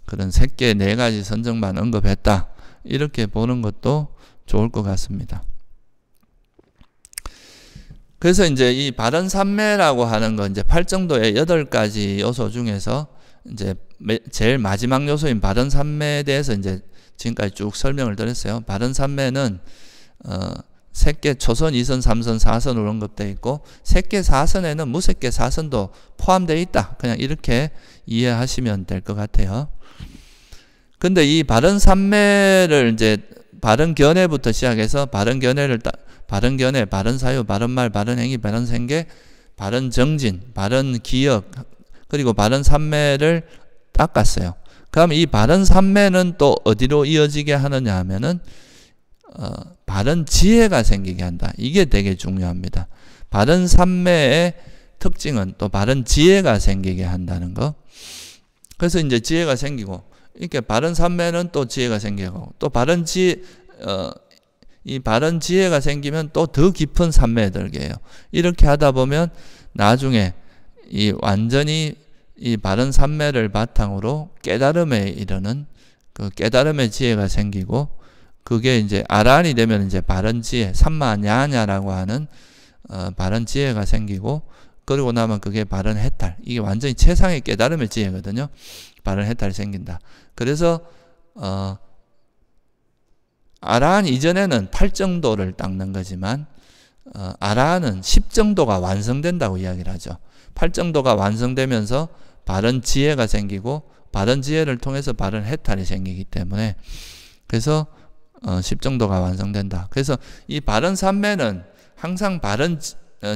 그런 새끼 4가지 선정만 언급했다, 이렇게 보는 것도 좋을 것 같습니다. 그래서 이제 이 바른 삼매라고 하는 건 이제 8정도의 8가지 요소 중에서 이제 제일 마지막 요소인 바른 삼매에 대해서 이제 지금까지 쭉 설명을 드렸어요. 바른 삼매는 새끼 초선, 2선, 3선, 4선으로 언급되어 있고, 새끼 4선에는 무새끼 4선도 포함되어 있다, 그냥 이렇게 이해하시면 될 것 같아요. 근데 이 바른 삼매를 이제 바른 견해부터 시작해서 바른 견해, 바른 사유, 바른 말, 바른 행위, 바른 생계, 바른 정진, 바른 기억, 그리고 바른 삼매를 닦았어요. 그럼 이 바른 삼매는 또 어디로 이어지게 하느냐 하면은 바른 지혜가 생기게 한다. 이게 되게 중요합니다. 바른 삼매의 특징은 또 바른 지혜가 생기게 한다는 거. 그래서 이제 지혜가 생기고, 이렇게 바른 삼매는 또 지혜가 생기고, 또 바른 이 바른 지혜가 생기면 또 더 깊은 삼매에 들게 해요. 이렇게 하다 보면 나중에 이 완전히 이 바른 삼매를 바탕으로 깨달음에 이르는 그 깨달음의 지혜가 생기고, 그게 이제 아라한이 되면 이제 바른 지혜, 삼마냐냐라고 하는 바른 지혜가 생기고, 그러고 나면 그게 바른 해탈, 이게 완전히 최상의 깨달음의 지혜거든요. 바른 해탈이 생긴다. 그래서 아라한 이전에는 8정도를 닦는 거지만 아라한은 10정도가 완성된다고 이야기를 하죠. 8정도가 완성되면서 바른 지혜가 생기고, 바른 지혜를 통해서 바른 해탈이 생기기 때문에, 그래서 10정도가 완성된다. 그래서 이 바른 삼매는 항상 바른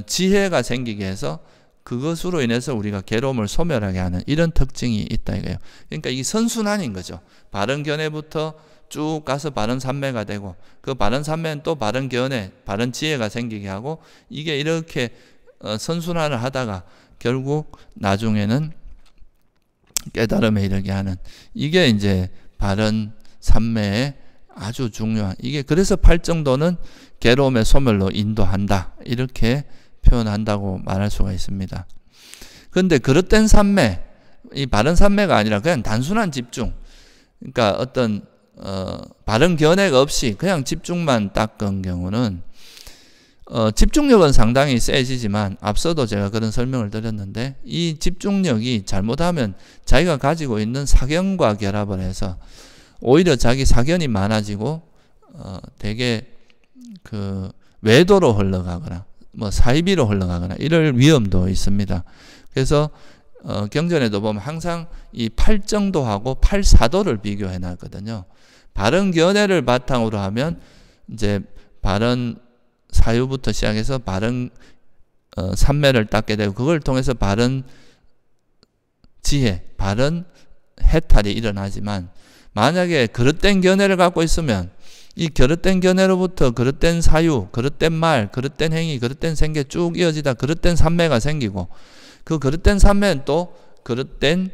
지혜가 생기게 해서 그것으로 인해서 우리가 괴로움을 소멸하게 하는 이런 특징이 있다 이거예요. 그러니까 이게 선순환인 거죠. 바른 견해부터 쭉 가서 바른 삼매가 되고, 그 바른 삼매는 또 바른 견해, 바른 지혜가 생기게 하고, 이게 이렇게 선순환을 하다가 결국 나중에는 깨달음에 이르게 하는, 이게 이제 바른 삼매의 아주 중요한, 이게 그래서 8정도는 괴로움의 소멸로 인도한다, 이렇게 표현한다고 말할 수가 있습니다. 그런데 그릇된 삼매, 이 바른 삼매가 아니라 그냥 단순한 집중, 그러니까 어떤 바른 견해가 없이 그냥 집중만 닦은 경우는 집중력은 상당히 세지지만, 앞서도 제가 그런 설명을 드렸는데, 이 집중력이 잘못하면 자기가 가지고 있는 사견과 결합을 해서 오히려 자기 사견이 많아지고 되게 그 외도로 흘러가거나 뭐 사이비로 흘러가거나 이럴 위험도 있습니다. 그래서 경전에도 보면 항상 이 8정도하고 8사도를 비교해 놨거든요. 바른 견해를 바탕으로 하면 이제 바른 사유부터 시작해서 바른 삼매를 닦게 되고, 그걸 통해서 바른 지혜, 바른 해탈이 일어나지만, 만약에 그릇된 견해를 갖고 있으면 이 그릇된 견해로부터 그릇된 사유, 그릇된 말, 그릇된 행위, 그릇된 생계 쭉 이어지다 그릇된 삼매가 생기고, 그 그릇된 삼매는 또 그릇된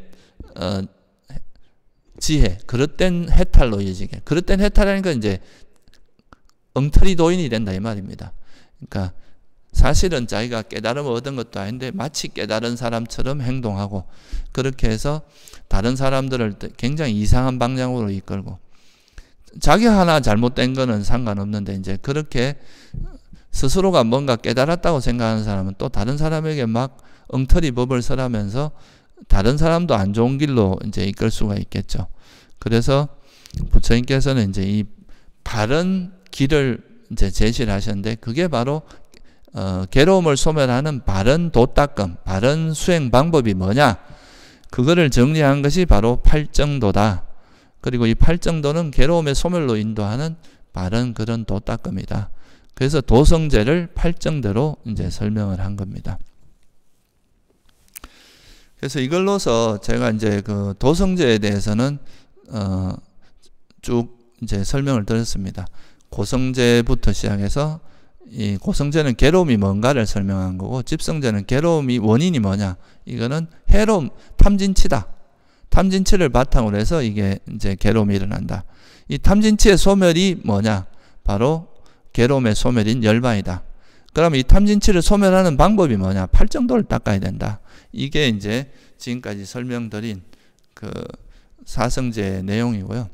지혜, 그릇된 해탈로 이어지게. 그릇된 해탈이니까 이제 엉터리 도인이 된다 이 말입니다. 그러니까 사실은 자기가 깨달음을 얻은 것도 아닌데 마치 깨달은 사람처럼 행동하고, 그렇게 해서 다른 사람들을 굉장히 이상한 방향으로 이끌고, 자기 하나 잘못된 거는 상관없는데 이제 그렇게 스스로가 뭔가 깨달았다고 생각하는 사람은 또 다른 사람에게 막 엉터리 법을 설하면서 다른 사람도 안 좋은 길로 이제 이끌 수가 있겠죠. 그래서 부처님께서는 이제 이 바른 길을 이제 제시를 하셨는데, 그게 바로 괴로움을 소멸하는 바른 도닦음, 바른 수행 방법이 뭐냐? 그거를 정리한 것이 바로 팔정도다. 그리고 이 팔정도는 괴로움의 소멸로 인도하는 바른 그런 도닦음이다. 그래서 도성제를 팔정대로 이제 설명을 한 겁니다. 그래서 이걸로서 제가 이제 그 도성제에 대해서는 쭉 이제 설명을 드렸습니다. 고성제부터 시작해서, 이 고성제는 괴로움이 뭔가를 설명한 거고, 집성제는 괴로움이 원인이 뭐냐, 이거는 해로움, 탐진치다. 탐진치를 바탕으로 해서 이게 이제 괴로움이 일어난다. 이 탐진치의 소멸이 뭐냐, 바로 괴로움의 소멸인 열반이다. 그럼 이 탐진치를 소멸하는 방법이 뭐냐, 팔정도를 닦아야 된다. 이게 이제 지금까지 설명드린 그 사성제의 내용이고요.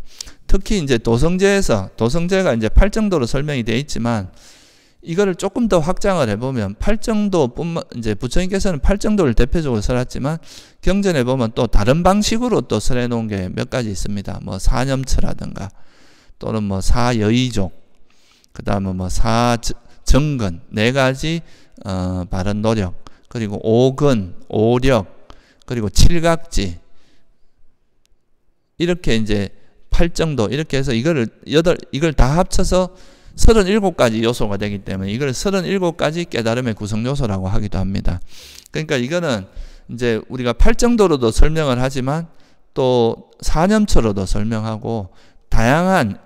특히 이제 도성제가 이제 팔정도로 설명이 되어 있지만, 이거를 조금 더 확장을 해보면, 팔정도뿐만, 이제 부처님께서는 팔정도를 대표적으로 설했지만, 경전에 보면 또 다른 방식으로 또 설해 놓은 게 몇 가지 있습니다. 뭐 사념처라든가, 또는 뭐 사여의족, 그 다음에 뭐 사정근, 네 가지 바른 노력, 그리고 오근, 오력, 그리고 칠각지, 이렇게 이제 팔정도, 이렇게 해서 이걸 다 합쳐서 37가지 요소가 되기 때문에 이걸 37가지 깨달음의 구성 요소라고 하기도 합니다. 그러니까 이거는 이제 우리가 팔정도로도 설명을 하지만 또 사념처로도 설명하고, 다양한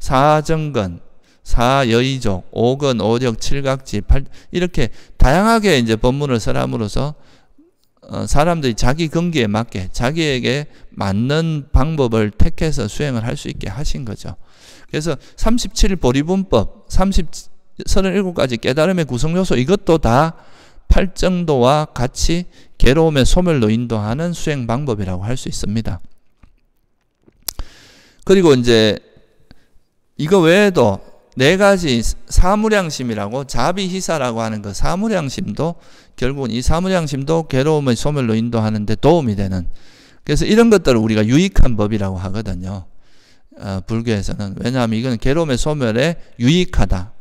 사정근, 사여의족, 오근, 오력, 칠각지, 이렇게 다양하게 이제 법문을 설함으로써 사람들이 자기 근기에 맞게 자기에게 맞는 방법을 택해서 수행을 할 수 있게 하신 거죠. 그래서 37보리분법, 37가지 깨달음의 구성요소, 이것도 다 팔정도와 같이 괴로움의 소멸로 인도하는 수행 방법이라고 할 수 있습니다. 그리고 이제 이거 외에도 네 가지 사무량심이라고, 자비희사라고 하는 그 사무량심도, 결국은 이 사무량심도 괴로움의 소멸로 인도하는 데 도움이 되는, 그래서 이런 것들을 우리가 유익한 법이라고 하거든요. 불교에서는. 왜냐하면 이건 괴로움의 소멸에 유익하다,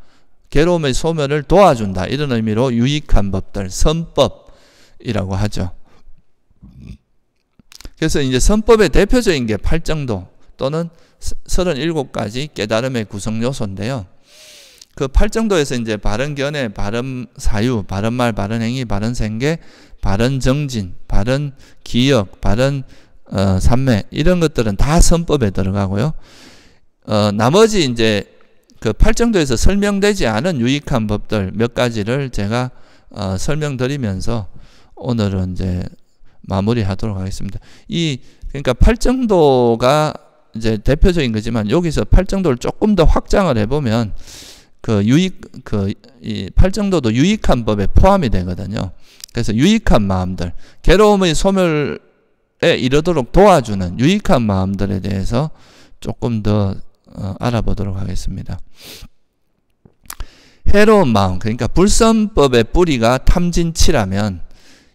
괴로움의 소멸을 도와준다, 이런 의미로 유익한 법들, 선법이라고 하죠. 그래서 이제 선법의 대표적인 게 팔정도 또는 37가지 깨달음의 구성 요소인데요. 그 팔정도에서 이제 바른 견해, 바른 사유, 바른 말, 바른 행위, 바른 생계, 바른 정진, 바른 기억, 바른 삼매, 이런 것들은 다 선법에 들어가고요. 나머지 이제 그 팔정도에서 설명되지 않은 유익한 법들 몇 가지를 제가 설명드리면서 오늘은 이제 마무리하도록 하겠습니다. 그러니까 팔정도가 이제 대표적인 거지만, 여기서 팔정도를 조금 더 확장을 해보면 이 팔정도도 유익한 법에 포함이 되거든요. 그래서 유익한 마음들, 괴로움의 소멸에 이르도록 도와주는 유익한 마음들에 대해서 조금 더 알아보도록 하겠습니다. 해로운 마음, 그러니까 불선법의 뿌리가 탐진치라면,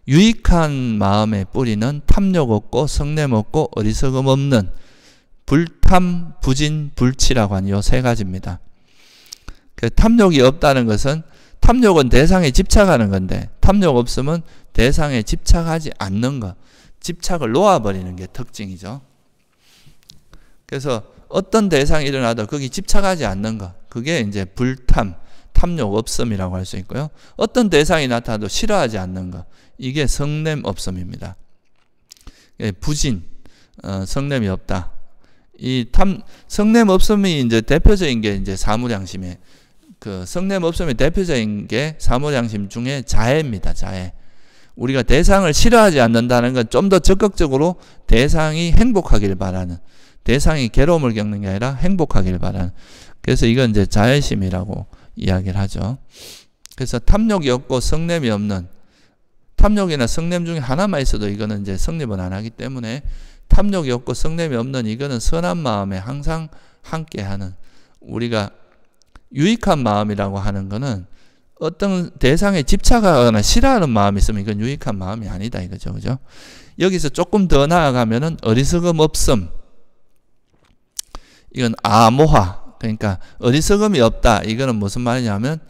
유익한 마음의 뿌리는 탐욕 없고 성냄 없고 어리석음 없는 불탐, 부진, 불치라고 하는 요 세 가지입니다. 탐욕이 없다는 것은, 탐욕은 대상에 집착하는 건데, 탐욕 없으면 대상에 집착하지 않는 것, 집착을 놓아버리는 게 특징이죠. 그래서 어떤 대상이 일어나도 거기 집착하지 않는 것, 그게 이제 불탐, 탐욕 없음이라고 할 수 있고요. 어떤 대상이 나타나도 싫어하지 않는 것, 이게 성냄 없음입니다. 부진, 성냄이 없다. 성냄 없음이 이제 대표적인 게 이제 사무량심에, 성냄 없음의 대표적인 게 사무량심 중에 자애입니다. 자애. 우리가 대상을 싫어하지 않는다는 건 좀 더 적극적으로 대상이 행복하길 바라는, 대상이 괴로움을 겪는 게 아니라 행복하길 바라는, 그래서 이건 이제 자애심이라고 이야기를 하죠. 그래서 탐욕이 없고 성냄이 없는, 탐욕이나 성냄 중에 하나만 있어도 이거는 이제 성립은 안 하기 때문에, 탐욕이 없고 성냄이 없는 이거는 선한 마음에 항상 함께하는, 우리가 유익한 마음이라고 하는 거는 어떤 대상에 집착하거나 싫어하는 마음이 있으면 이건 유익한 마음이 아니다 이거죠. 그죠? 여기서 조금 더 나아가면은 어리석음 없음. 이건 아모하. 그러니까 어리석음이 없다. 이거는 무슨 말이냐면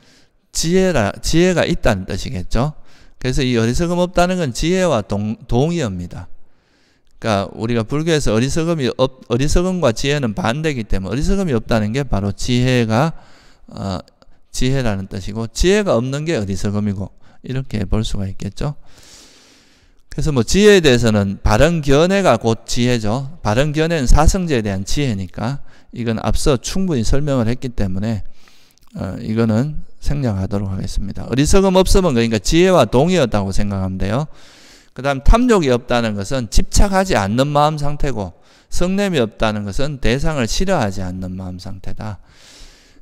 지혜가 있다는 뜻이겠죠. 그래서 이 어리석음 없다는 건 지혜와 동의어입니다. 그러니까 우리가 불교에서 어리석음과 지혜는 반대이기 때문에 어리석음이 없다는 게 바로 지혜라는 뜻이고, 지혜가 없는 게 어리석음이고, 이렇게 볼 수가 있겠죠. 그래서 뭐 지혜에 대해서는 바른 견해가 곧 지혜죠. 바른 견해는 사성제에 대한 지혜니까 이건 앞서 충분히 설명을 했기 때문에 이거는 생략하도록 하겠습니다. 어리석음 없음은 그러니까 지혜와 동의었다고 생각하면 돼요. 그 다음 탐욕이 없다는 것은 집착하지 않는 마음 상태고, 성냄이 없다는 것은 대상을 싫어하지 않는 마음 상태다.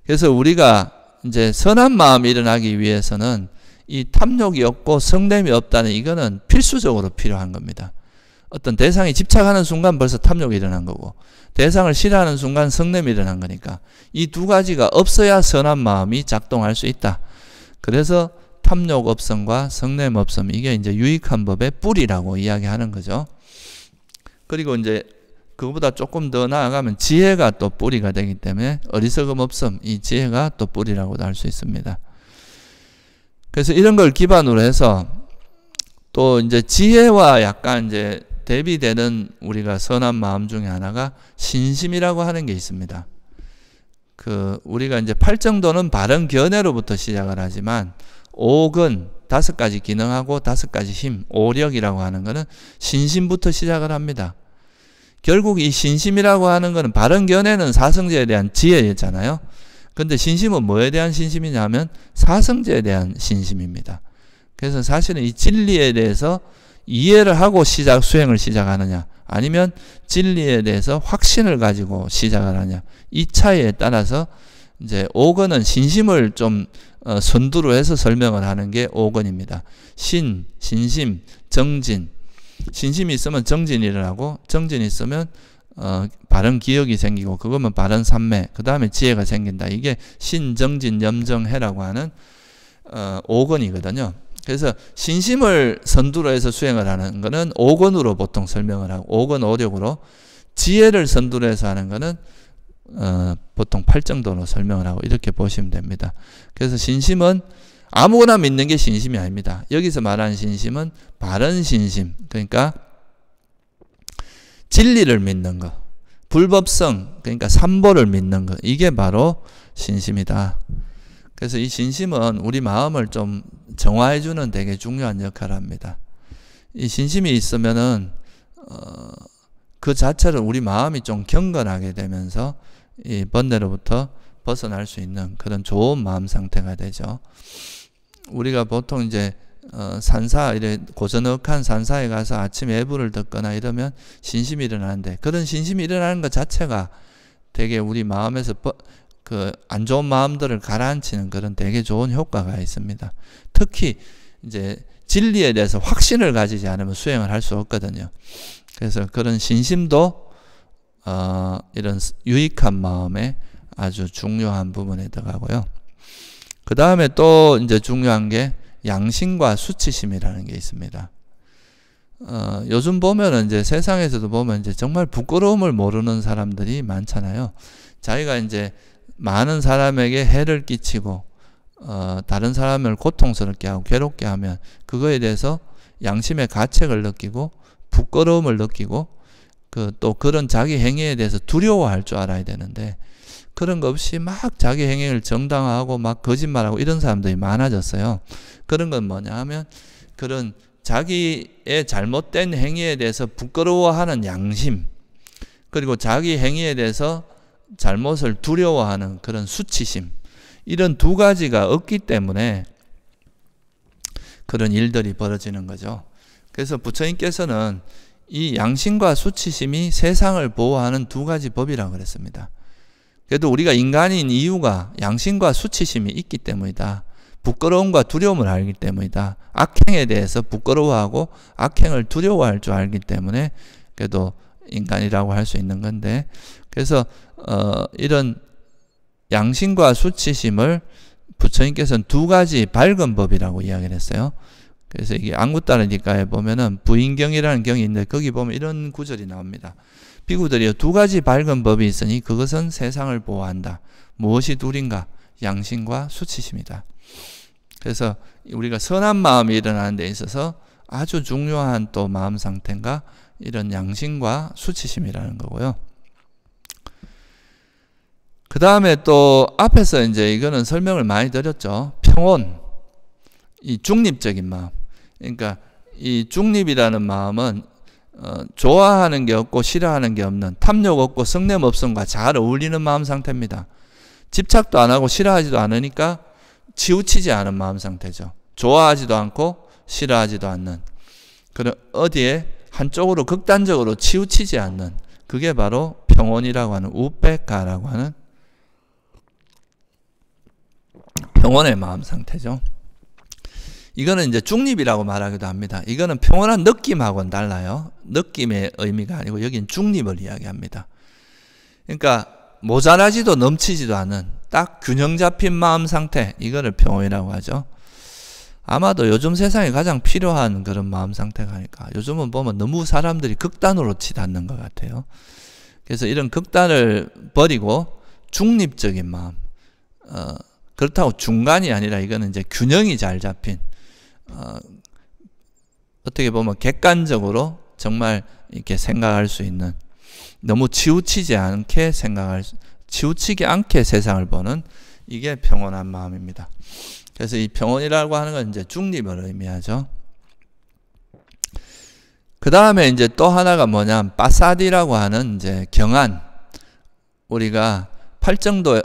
그래서 우리가 이제 선한 마음이 일어나기 위해서는 이 탐욕이 없고 성냄이 없다는 이거는 필수적으로 필요한 겁니다. 어떤 대상이 집착하는 순간 벌써 탐욕이 일어난 거고, 대상을 싫어하는 순간 성냄이 일어난 거니까 이 두 가지가 없어야 선한 마음이 작동할 수 있다. 그래서 탐욕 없음과 성냄 없음, 이게 이제 유익한 법의 뿌리라고 이야기하는 거죠. 그리고 이제 그거보다 조금 더 나아가면 지혜가 또 뿌리가 되기 때문에 어리석음 없음, 이 지혜가 또 뿌리라고도 할 수 있습니다. 그래서 이런 걸 기반으로 해서 또 이제 지혜와 약간 이제 대비되는 우리가 선한 마음 중에 하나가 신심이라고 하는 게 있습니다. 우리가 이제 팔정도는 바른 견해로부터 시작을 하지만 옥은 5가지 기능하고 5가지 힘, 오력이라고 하는 거는 신심부터 시작을 합니다. 결국 이 신심이라고 하는 거는 바른 견해는 사성제에 대한 지혜였잖아요. 근데 신심은 뭐에 대한 신심이냐면 사성제에 대한 신심입니다. 그래서 사실은 이 진리에 대해서 이해를 하고 수행을 시작하느냐, 아니면 진리에 대해서 확신을 가지고 시작을 하냐, 이 차이에 따라서 이제 오건은 신심을 좀 선두로 해서 설명을 하는 게 오건입니다. 신심, 정진. 신심이 있으면 정진이 일어나고, 정진이 있으면 바른 기억이 생기고, 그거면 바른 삼매, 그 다음에 지혜가 생긴다. 이게 신정진 염정해라고 하는 오건이거든요. 그래서 신심을 선두로 해서 수행을 하는 거는 오건으로 보통 설명을 하고, 오건 오력으로, 지혜를 선두로 해서 하는 거는 보통 팔정도로 설명을 하고, 이렇게 보시면 됩니다. 그래서 신심은 아무거나 믿는 게 신심이 아닙니다. 여기서 말하는 신심은 바른 신심, 그러니까 진리를 믿는 것, 불법성, 그러니까 삼보를 믿는 것, 이게 바로 신심이다. 그래서 이 신심은 우리 마음을 좀 정화해주는 되게 중요한 역할을 합니다. 이 신심이 있으면은 그 자체를 우리 마음이 좀 경건하게 되면서 이 번뇌로부터 벗어날 수 있는 그런 좋은 마음 상태가 되죠. 우리가 보통 이제 이래 고즈넉한 산사에 가서 아침에 애부를 듣거나 이러면 신심이 일어나는데, 그런 신심이 일어나는 것 자체가 되게 우리 마음에서 안 좋은 마음들을 가라앉히는 그런 되게 좋은 효과가 있습니다. 특히 이제 진리에 대해서 확신을 가지지 않으면 수행을 할 수 없거든요. 그래서 그런 신심도 이런 유익한 마음에 아주 중요한 부분에 들어가고요. 그 다음에 또 이제 중요한 게 양심과 수치심이라는 게 있습니다. 요즘 보면은 이제 세상에서도 보면 이제 정말 부끄러움을 모르는 사람들이 많잖아요. 자기가 이제 많은 사람에게 해를 끼치고 다른 사람을 고통스럽게 하고 괴롭게 하면 그거에 대해서 양심의 가책을 느끼고 부끄러움을 느끼고 또 그런 자기 행위에 대해서 두려워할 줄 알아야 되는데, 그런 거 없이 막 자기 행위를 정당화하고 막 거짓말하고 이런 사람들이 많아졌어요. 그런 건 뭐냐 하면 그런 자기의 잘못된 행위에 대해서 부끄러워하는 양심, 그리고 자기 행위에 대해서 잘못을 두려워하는 그런 수치심, 이런 두 가지가 없기 때문에 그런 일들이 벌어지는 거죠. 그래서 부처님께서는 이 양심과 수치심이 세상을 보호하는 두 가지 법이라고 그랬습니다. 그래도 우리가 인간인 이유가 양심과 수치심이 있기 때문이다. 부끄러움과 두려움을 알기 때문이다. 악행에 대해서 부끄러워하고 악행을 두려워할 줄 알기 때문에 그래도 인간이라고 할 수 있는 건데, 그래서 이런 양심과 수치심을 부처님께서는 두 가지 밝은 법이라고 이야기를 했어요. 그래서 이게 안구따르니까에 보면은 부인경이라는 경이 있는데 거기 보면 이런 구절이 나옵니다. 비구들이여 두 가지 밝은 법이 있으니 그것은 세상을 보호한다. 무엇이 둘인가? 양심과 수치심이다. 그래서 우리가 선한 마음이 일어나는 데 있어서 아주 중요한 또 마음 상태가 이런 양심과 수치심이라는 거고요. 그 다음에 또 앞에서 이제 이거는 설명을 많이 드렸죠. 평온, 이 중립적인 마음. 그러니까 이 중립이라는 마음은 좋아하는 게 없고 싫어하는 게 없는, 탐욕 없고 성냄 없음과 잘 어울리는 마음 상태입니다. 집착도 안 하고 싫어하지도 않으니까 치우치지 않은 마음 상태죠. 좋아하지도 않고 싫어하지도 않는, 그런 어디에 한쪽으로 극단적으로 치우치지 않는, 그게 바로 평온이라고 하는, 우페카라고 하는 평온의 마음 상태죠. 이거는 이제 중립이라고 말하기도 합니다. 이거는 평온한 느낌하고는 달라요. 느낌의 의미가 아니고 여긴 중립을 이야기합니다. 그러니까 모자라지도 넘치지도 않은 딱 균형 잡힌 마음 상태, 이거를 평온이라고 하죠. 아마도 요즘 세상에 가장 필요한 그런 마음 상태가 아닐까. 요즘은 보면 너무 사람들이 극단으로 치닫는 것 같아요. 그래서 이런 극단을 버리고 중립적인 마음, 그렇다고 중간이 아니라 이거는 이제 균형이 잘 잡힌, 어떻게 보면 객관적으로 정말 이렇게 생각할 수 있는, 너무 치우치지 않게 치우치지 않게 세상을 보는, 이게 평온한 마음입니다. 그래서 이 평온이라고 하는 건 이제 중립을 의미하죠. 그 다음에 이제 또 하나가 뭐냐면 빠사디라고 하는 이제 경안. 우리가 팔정도,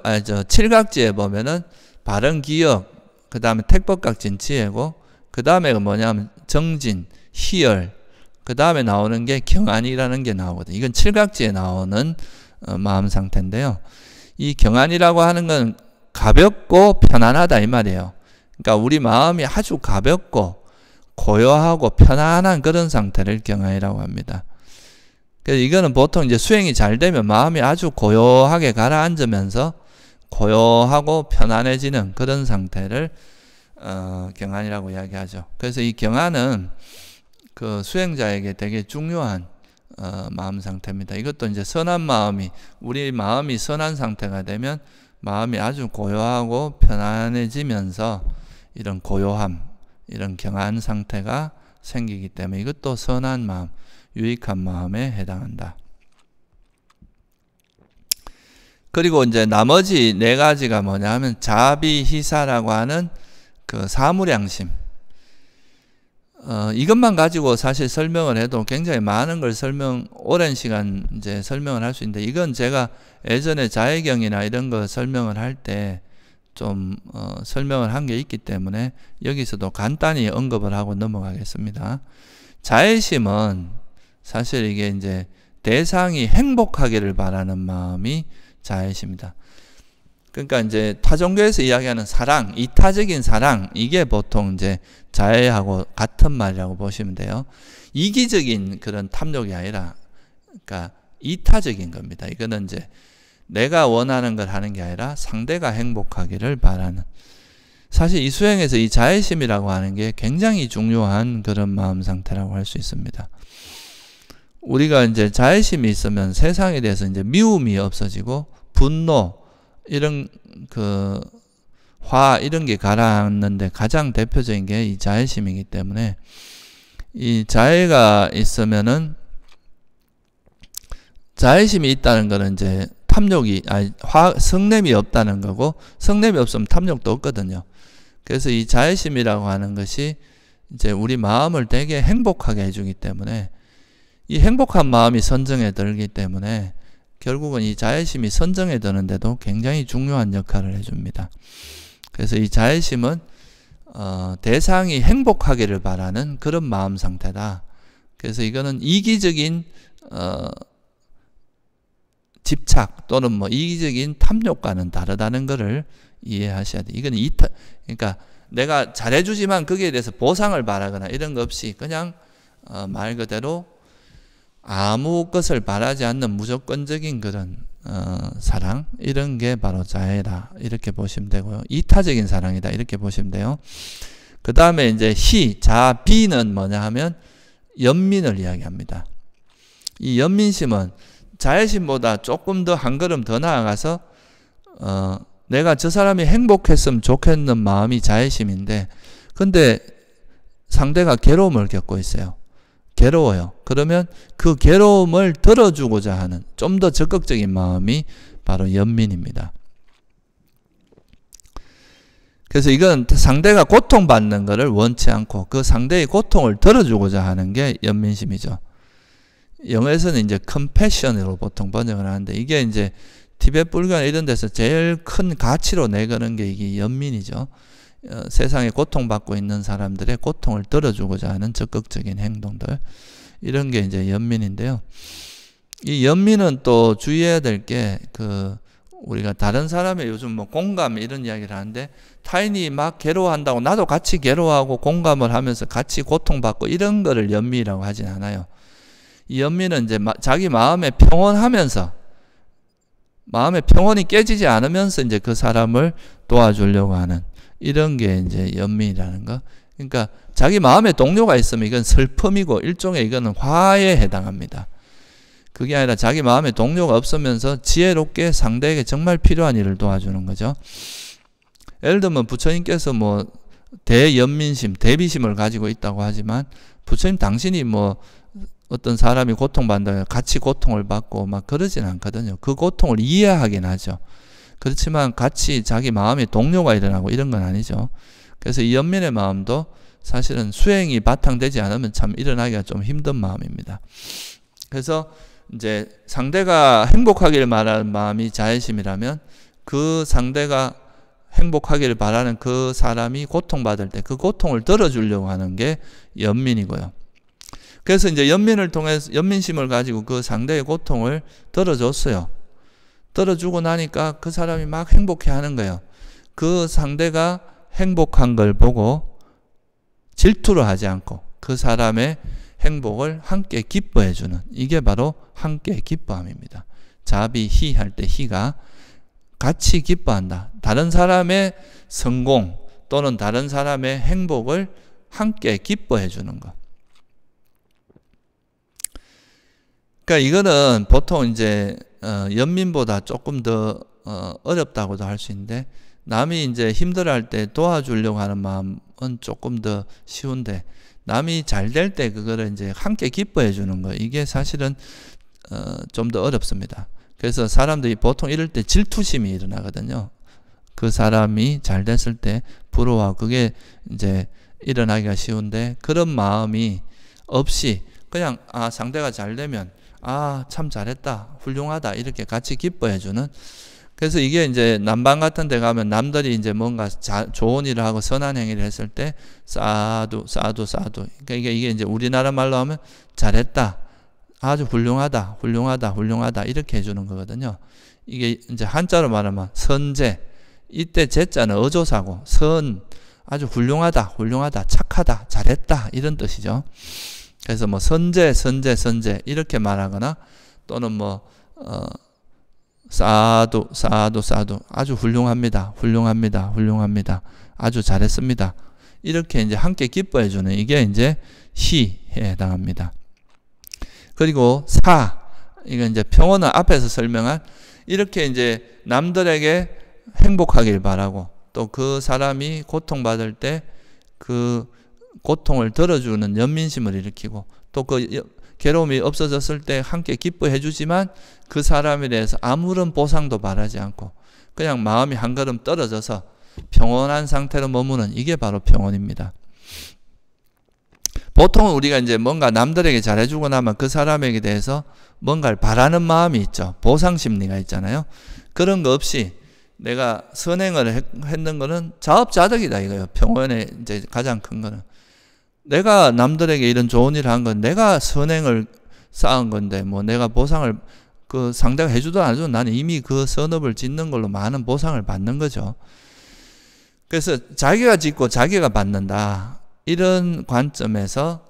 칠각지에 보면은 바른 기억, 그 다음에 택법각진 지혜고, 그 다음에 뭐냐면 정진, 희열, 그 다음에 나오는 게 경안이라는 게 나오거든요. 이건 칠각지에 나오는 마음 상태인데요. 이 경안이라고 하는 건 가볍고 편안하다 이 말이에요. 그러니까 우리 마음이 아주 가볍고 고요하고 편안한 그런 상태를 경안이라고 합니다. 그래서 이거는 보통 이제 수행이 잘 되면 마음이 아주 고요하게 가라앉으면서 고요하고 편안해지는 그런 상태를 경안이라고 이야기하죠. 그래서 이 경안은 그 수행자에게 되게 중요한 마음 상태입니다. 이것도 이제 선한 마음이, 우리 마음이 선한 상태가 되면 마음이 아주 고요하고 편안해지면서 이런 고요함, 이런 경안 상태가 생기기 때문에 이것도 선한 마음, 유익한 마음에 해당한다. 그리고 이제 나머지 네 가지가 뭐냐 하면 자비희사라고 하는 그 사무량심. 이것만 가지고 사실 설명을 해도 굉장히 많은 걸 오랜 시간 이제 설명을 할 수 있는데, 이건 제가 예전에 자해경이나 이런 거 설명을 할 때 좀 설명을 한 게 있기 때문에 여기서도 간단히 언급을 하고 넘어가겠습니다. 자애심은 사실 이게 이제 대상이 행복하기를 바라는 마음이 자애심이다. 그러니까 이제 타종교에서 이야기하는 사랑, 이타적인 사랑, 이게 보통 이제 자애하고 같은 말이라고 보시면 돼요. 이기적인 그런 탐욕이 아니라, 그러니까 이타적인 겁니다. 이거는 이제 내가 원하는 걸 하는 게 아니라 상대가 행복하기를 바라는. 사실 이 수행에서 이 자애심이라고 하는 게 굉장히 중요한 그런 마음 상태라고 할 수 있습니다. 우리가 이제 자애심이 있으면 세상에 대해서 이제 미움이 없어지고 분노, 이런 화 이런 게 가라앉는데 가장 대표적인 게 이 자애심이기 때문에, 이 자애가 있으면은, 자애심이 있다는 거는 이제 탐욕이, 성냄이 없다는 거고, 성냄이 없으면 탐욕도 없거든요. 그래서 이 자애심이라고 하는 것이 이제 우리 마음을 되게 행복하게 해주기 때문에, 이 행복한 마음이 선정에 들기 때문에 결국은 이 자애심이 선정에 드는데도 굉장히 중요한 역할을 해줍니다. 그래서 이 자애심은 대상이 행복하기를 바라는 그런 마음 상태다. 그래서 이거는 이기적인 집착 또는 뭐 이기적인 탐욕과는 다르다는 것을 이해하셔야 돼요. 이건 그러니까 내가 잘해주지만 거기에 대해서 보상을 바라거나 이런 거 없이 그냥 말 그대로 아무 것을 바라지 않는 무조건적인 그런 사랑, 이런 게 바로 자애다 이렇게 보시면 되고요. 이타적인 사랑이다 이렇게 보시면 돼요. 그 다음에 이제 자, 비는 뭐냐 하면 연민을 이야기합니다. 이 연민심은 자애심보다 조금 더 한 걸음 더 나아가서 내가 저 사람이 행복했으면 좋겠는 마음이 자애심인데, 근데 상대가 괴로움을 겪고 있어요. 괴로워요. 그러면 그 괴로움을 덜어주고자 하는 좀 더 적극적인 마음이 바로 연민입니다. 그래서 이건 상대가 고통받는 것을 원치 않고 그 상대의 고통을 덜어주고자 하는 게 연민심이죠. 영어에서는 이제 compassion으로 보통 번역을 하는데, 이게 이제 티베트 불교나 이런 데서 제일 큰 가치로 내거는 게 이게 연민이죠. 세상에 고통받고 있는 사람들의 고통을 덜어주고자 하는 적극적인 행동들, 이런 게 이제 연민인데요. 이 연민은 또 주의해야 될 게, 우리가 다른 사람의 요즘 뭐 공감 이런 이야기를 하는데, 타인이 막 괴로워한다고 나도 같이 괴로워하고 공감을 하면서 같이 고통받고 이런 거를 연민이라고 하진 않아요. 이 연민은 이제 자기 마음에 평온하면서, 마음의 평온이 깨지지 않으면서 이제 그 사람을 도와주려고 하는 이런 게 이제 연민이라는 거. 그러니까 자기 마음에 동료가 있으면 이건 슬픔이고 일종의 이거는 화에 해당합니다. 그게 아니라 자기 마음에 동료가 없으면서 지혜롭게 상대에게 정말 필요한 일을 도와주는 거죠. 예를 들면 부처님께서 뭐 대연민심, 대비심을 가지고 있다고 하지만, 부처님 당신이 뭐 어떤 사람이 고통받는다 같이 고통을 받고 막 그러진 않거든요. 그 고통을 이해하긴 하죠. 그렇지만 같이 자기 마음에 동료가 일어나고 이런 건 아니죠. 그래서 이 연민의 마음도 사실은 수행이 바탕되지 않으면 참 일어나기가 좀 힘든 마음입니다. 그래서 이제 상대가 행복하기를 바라는 마음이 자애심이라면, 그 상대가 행복하기를 바라는 그 사람이 고통받을 때 그 고통을 덜어주려고 하는 게 연민이고요. 그래서 이제 연민을 통해서, 연민심을 가지고 그 상대의 고통을 덜어줬어요. 덜어주고 나니까 그 사람이 막 행복해 하는 거예요. 그 상대가 행복한 걸 보고 질투를 하지 않고 그 사람의 행복을 함께 기뻐해주는, 이게 바로 함께 기뻐함입니다. 자비희 할 때 희가 같이 기뻐한다. 다른 사람의 성공 또는 다른 사람의 행복을 함께 기뻐해주는 것. 그러니까 이거는 보통 이제 연민보다 조금 더 어렵다고도 할 수 있는데, 남이 이제 힘들어할 때 도와주려고 하는 마음은 조금 더 쉬운데, 남이 잘 될 때 그거를 이제 함께 기뻐해 주는 거, 이게 사실은 좀 더 어렵습니다. 그래서 사람들이 보통 이럴 때 질투심이 일어나거든요. 그 사람이 잘 됐을 때 부러워하고, 그게 이제 일어나기가 쉬운데, 그런 마음이 없이 그냥 상대가 잘 되면 참 잘했다, 훌륭하다, 이렇게 같이 기뻐해 주는. 그래서 이게 이제 남방 같은 데 가면 남들이 이제 뭔가 좋은 일을 하고 선한 행위를 했을 때 사두. 그러니까 이게 이제 우리나라 말로 하면 잘했다, 아주 훌륭하다, 이렇게 해주는 거거든요. 이게 이제 한자로 말하면 선제. 이때 제자는 어조사고, 아주 훌륭하다, 착하다, 잘했다, 이런 뜻이죠. 그래서 뭐 선제 이렇게 말하거나, 또는 뭐 사두, 아주 훌륭합니다, 아주 잘했습니다, 이렇게 이제 함께 기뻐해주는, 이게 이제 희에 해당합니다. 그리고 이건 이제 평온을 앞에서 설명한, 이렇게 이제 남들에게 행복하길 바라고, 또 그 사람이 고통받을 때 그 고통을 덜어주는 연민심을 일으키고, 또 그 괴로움이 없어졌을 때 함께 기뻐해 주지만 그 사람에 대해서 아무런 보상도 바라지 않고 그냥 마음이 한 걸음 떨어져서 평온한 상태로 머무는, 이게 바로 평온입니다. 보통은 우리가 이제 뭔가 남들에게 잘해주고 나면 그 사람에게 대해서 뭔가를 바라는 마음이 있죠. 보상 심리가 있잖아요. 그런 거 없이 내가 선행을 했는 거는 자업자득이다, 이거예요. 평온의 이제 가장 큰 거는. 내가 남들에게 이런 좋은 일을 한 건 내가 선행을 쌓은 건데, 뭐 내가 보상을 그 상대가 해주든 안 해주든 나는 이미 그 선업을 짓는 걸로 많은 보상을 받는 거죠. 그래서 자기가 짓고 자기가 받는다, 이런 관점에서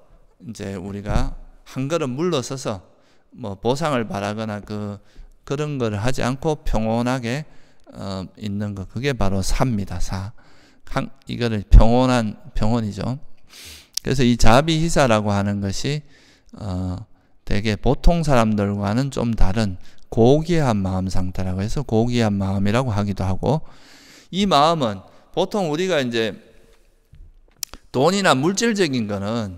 이제 우리가 한 걸음 물러서서 뭐 보상을 바라거나 그 그런 걸 하지 않고 평온하게 있는 거, 그게 바로 사입니다. 사. 이거를 평온이죠. 그래서 이 자비희사라고 하는 것이 되게 보통 사람들과는 좀 다른 고귀한 마음 상태라고 해서 고귀한 마음이라고 하기도 하고, 이 마음은 보통 우리가 이제 돈이나 물질적인 거는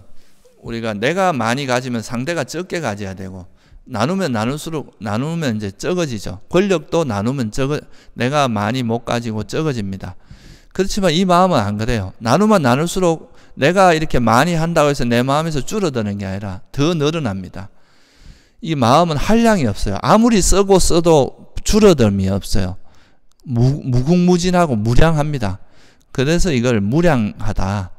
우리가 내가 많이 가지면 상대가 적게 가져야 되고, 나누면 이제 적어지죠. 권력도 나누면 내가 많이 못 가지고 적어집니다. 그렇지만 이 마음은 안 그래요. 나누면 나눌수록 내가 이렇게 많이 한다고 해서 내 마음에서 줄어드는 게 아니라 더 늘어납니다. 이 마음은 한량이 없어요. 아무리 써도 줄어듦이 없어요. 무궁무진하고 무량합니다. 그래서 이걸 무량하다,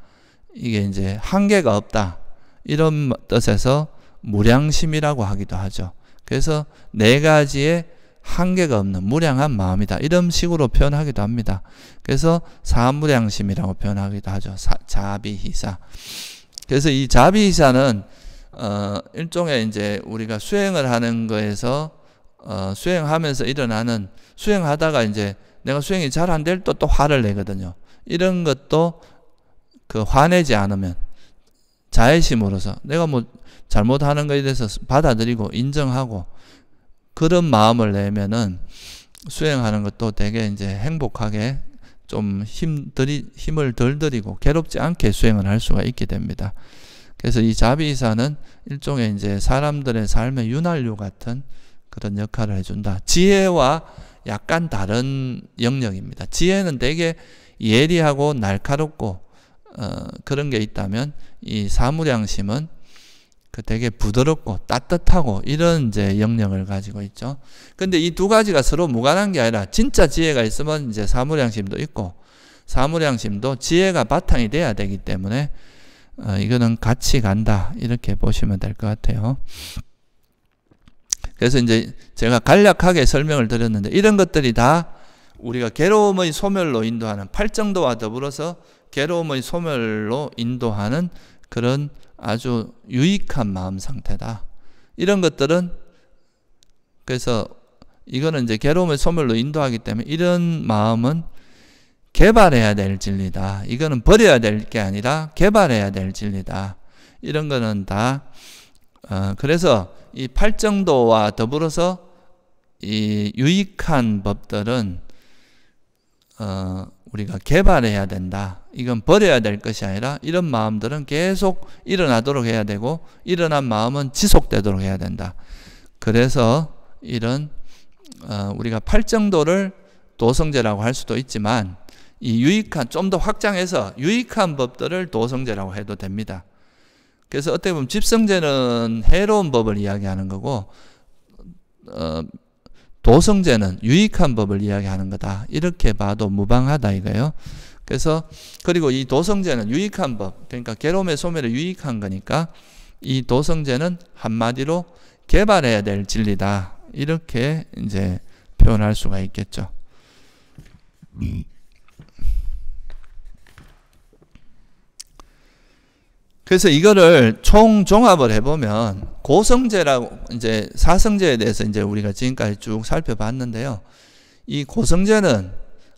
이게 이제 한계가 없다, 이런 뜻에서 무량심이라고 하기도 하죠. 그래서 네 가지의 한계가 없는 무량한 마음이다, 이런 식으로 표현하기도 합니다. 그래서 사무량심이라고 표현하기도 하죠. 자비희사. 그래서 이 자비희사는 일종의 이제 우리가 수행을 하는 거에서 수행하면서 일어나는, 수행하다가 이제 내가 수행이 잘 안 될 또 화를 내거든요. 이런 것도 그 화내지 않으면 자애심으로서 내가 뭐 잘못하는 것에 대해서 받아들이고 인정하고 그런 마음을 내면은 수행하는 것도 되게 이제 행복하게 좀 힘을 덜 들이고 괴롭지 않게 수행을 할 수가 있게 됩니다. 그래서 이 자비희사는 일종의 이제 사람들의 삶의 윤활유 같은 그런 역할을 해준다. 지혜와 약간 다른 영역입니다. 지혜는 되게 예리하고 날카롭고 그런 게 있다면, 이 사무량심은 그 되게 부드럽고 따뜻하고 이런 이제 영역을 가지고 있죠. 근데 이 두 가지가 서로 무관한 게 아니라, 진짜 지혜가 있으면 이제 사무량심도 있고, 사무량심도 지혜가 바탕이 돼야 되기 때문에 이거는 같이 간다, 이렇게 보시면 될 것 같아요. 그래서 이제 제가 간략하게 설명을 드렸는데, 이런 것들이 다 우리가 괴로움의 소멸로 인도하는, 팔정도와 더불어서 괴로움의 소멸로 인도하는 그런 아주 유익한 마음 상태다. 이런 것들은, 그래서 이거는 이제 괴로움의 소멸로 인도하기 때문에 이런 마음은 개발해야 될 진리다. 이거는 버려야 될 게 아니라 개발해야 될 진리다. 이런 거는 다 그래서 이 팔정도와 더불어서 이 유익한 법들은 우리가 개발해야 된다. 이건 버려야 될 것이 아니라 이런 마음들은 계속 일어나도록 해야 되고, 일어난 마음은 지속되도록 해야 된다. 그래서 이런 우리가 팔정도를 도성제라고 할 수도 있지만, 이 유익한, 좀 더 확장해서 유익한 법들을 도성제라고 해도 됩니다. 그래서 어떻게 보면 집성제는 해로운 법을 이야기하는 거고, 도성제는 유익한 법을 이야기하는 거다, 이렇게 봐도 무방하다 이거예요. 그래서 그리고 이 도성제는 유익한 법, 그러니까 괴로움의 소멸에 유익한 거니까 이 도성제는 한마디로 개발해야 될 진리다, 이렇게 이제 표현할 수가 있겠죠. 그래서 이거를 총종합을 해보면, 고성제라고, 이제 사성제에 대해서 이제 우리가 지금까지 쭉 살펴봤는데요. 이 고성제는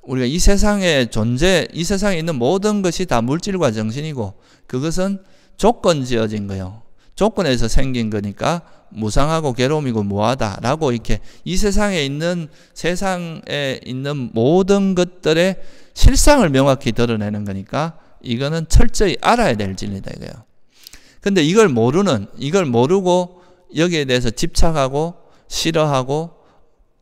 우리가 이 세상의 존재, 이 세상에 있는 모든 것이 다 물질과 정신이고, 그것은 조건 지어진 거예요. 조건에서 생긴 거니까 무상하고 괴로움이고 무하다라고, 이렇게 이 세상에 있는 모든 것들의 실상을 명확히 드러내는 거니까 이거는 철저히 알아야 될 진리다 이거예요. 근데 이걸 모르고 여기에 대해서 집착하고 싫어하고,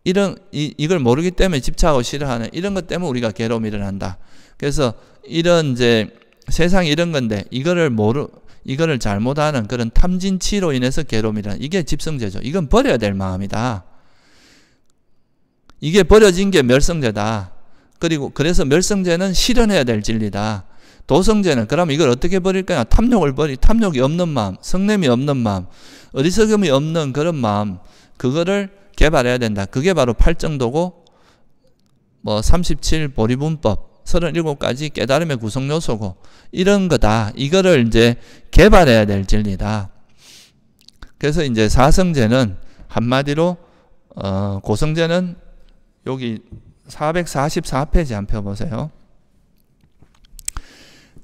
이걸 모르기 때문에 집착하고 싫어하는 이런 것 때문에 우리가 괴로움이 일어난다. 그래서 이런 이제 세상이 이런 건데, 이거를 잘못하는 그런 탐진치로 인해서 괴로움이 일어나, 이게 집성제죠. 이건 버려야 될 마음이다. 이게 버려진 게 멸성제다. 그래서 멸성제는 실현해야 될 진리다. 도성제는 그럼 이걸 어떻게 버릴 거냐? 탐욕이 없는 마음, 성냄이 없는 마음, 어리석음이 없는 그런 마음, 그거를 개발해야 된다. 그게 바로 팔정도고, 37 보리분법, 37가지 깨달음의 구성 요소고, 이런 거다. 이거를 이제 개발해야 될 진리다. 그래서 이제 사성제는 한마디로 고성제는 여기 444페이지 한 펴 보세요.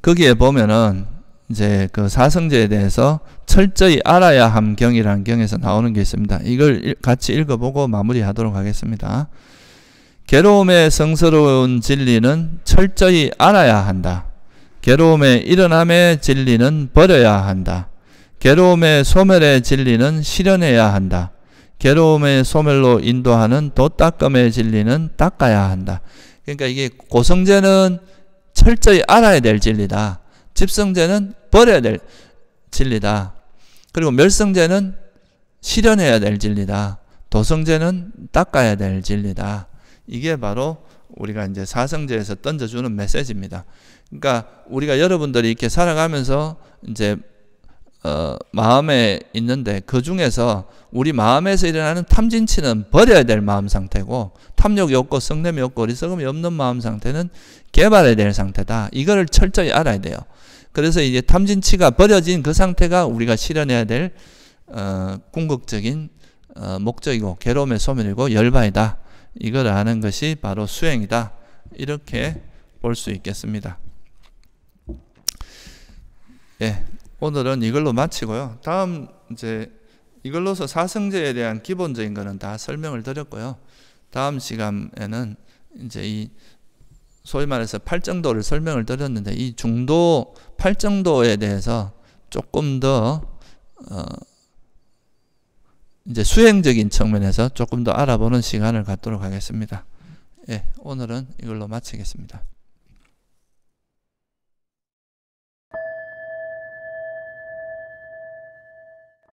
거기에 보면은 이제 그 사성제에 대해서 철저히 알아야 함 경이라는 경에서 나오는 게 있습니다. 이걸 같이 읽어보고 마무리하도록 하겠습니다. 괴로움의 성스러운 진리는 철저히 알아야 한다. 괴로움의 일어남의 진리는 버려야 한다. 괴로움의 소멸의 진리는 실현해야 한다. 괴로움의 소멸로 인도하는 도닦음의 진리는 닦아야 한다. 그러니까 이게 고성제는 철저히 알아야 될 진리다. 집성제는 버려야 될 진리다. 그리고 멸성제는 실현해야 될 진리다. 도성제는 닦아야 될 진리다. 이게 바로 우리가 이제 사성제에서 던져주는 메시지입니다. 그러니까 우리가 여러분들이 이렇게 살아가면서 이제 마음에 있는데 그 중에서 우리 마음에서 일어나는 탐진치는 버려야 될 마음 상태고, 탐욕이 없고 성냄이 없고 어리석음이 없는 마음 상태는 개발해야 될 상태다. 이거를 철저히 알아야 돼요. 그래서 이제 탐진치가 버려진 그 상태가 우리가 실현해야 될 궁극적인 목적이고, 괴로움의 소멸이고 열반이다. 이걸 아는 것이 바로 수행이다. 이렇게 볼 수 있겠습니다. 예, 오늘은 이걸로 마치고요. 다음 이제 이걸로서 사성제에 대한 기본적인 거는 다 설명을 드렸고요. 다음 시간에는 이제 이 소위 말해서 팔정도를 설명을 드렸는데, 이 중도 팔정도에 대해서 조금 더 이제 수행적인 측면에서 조금 더 알아보는 시간을 갖도록 하겠습니다. 예, 오늘은 이걸로 마치겠습니다.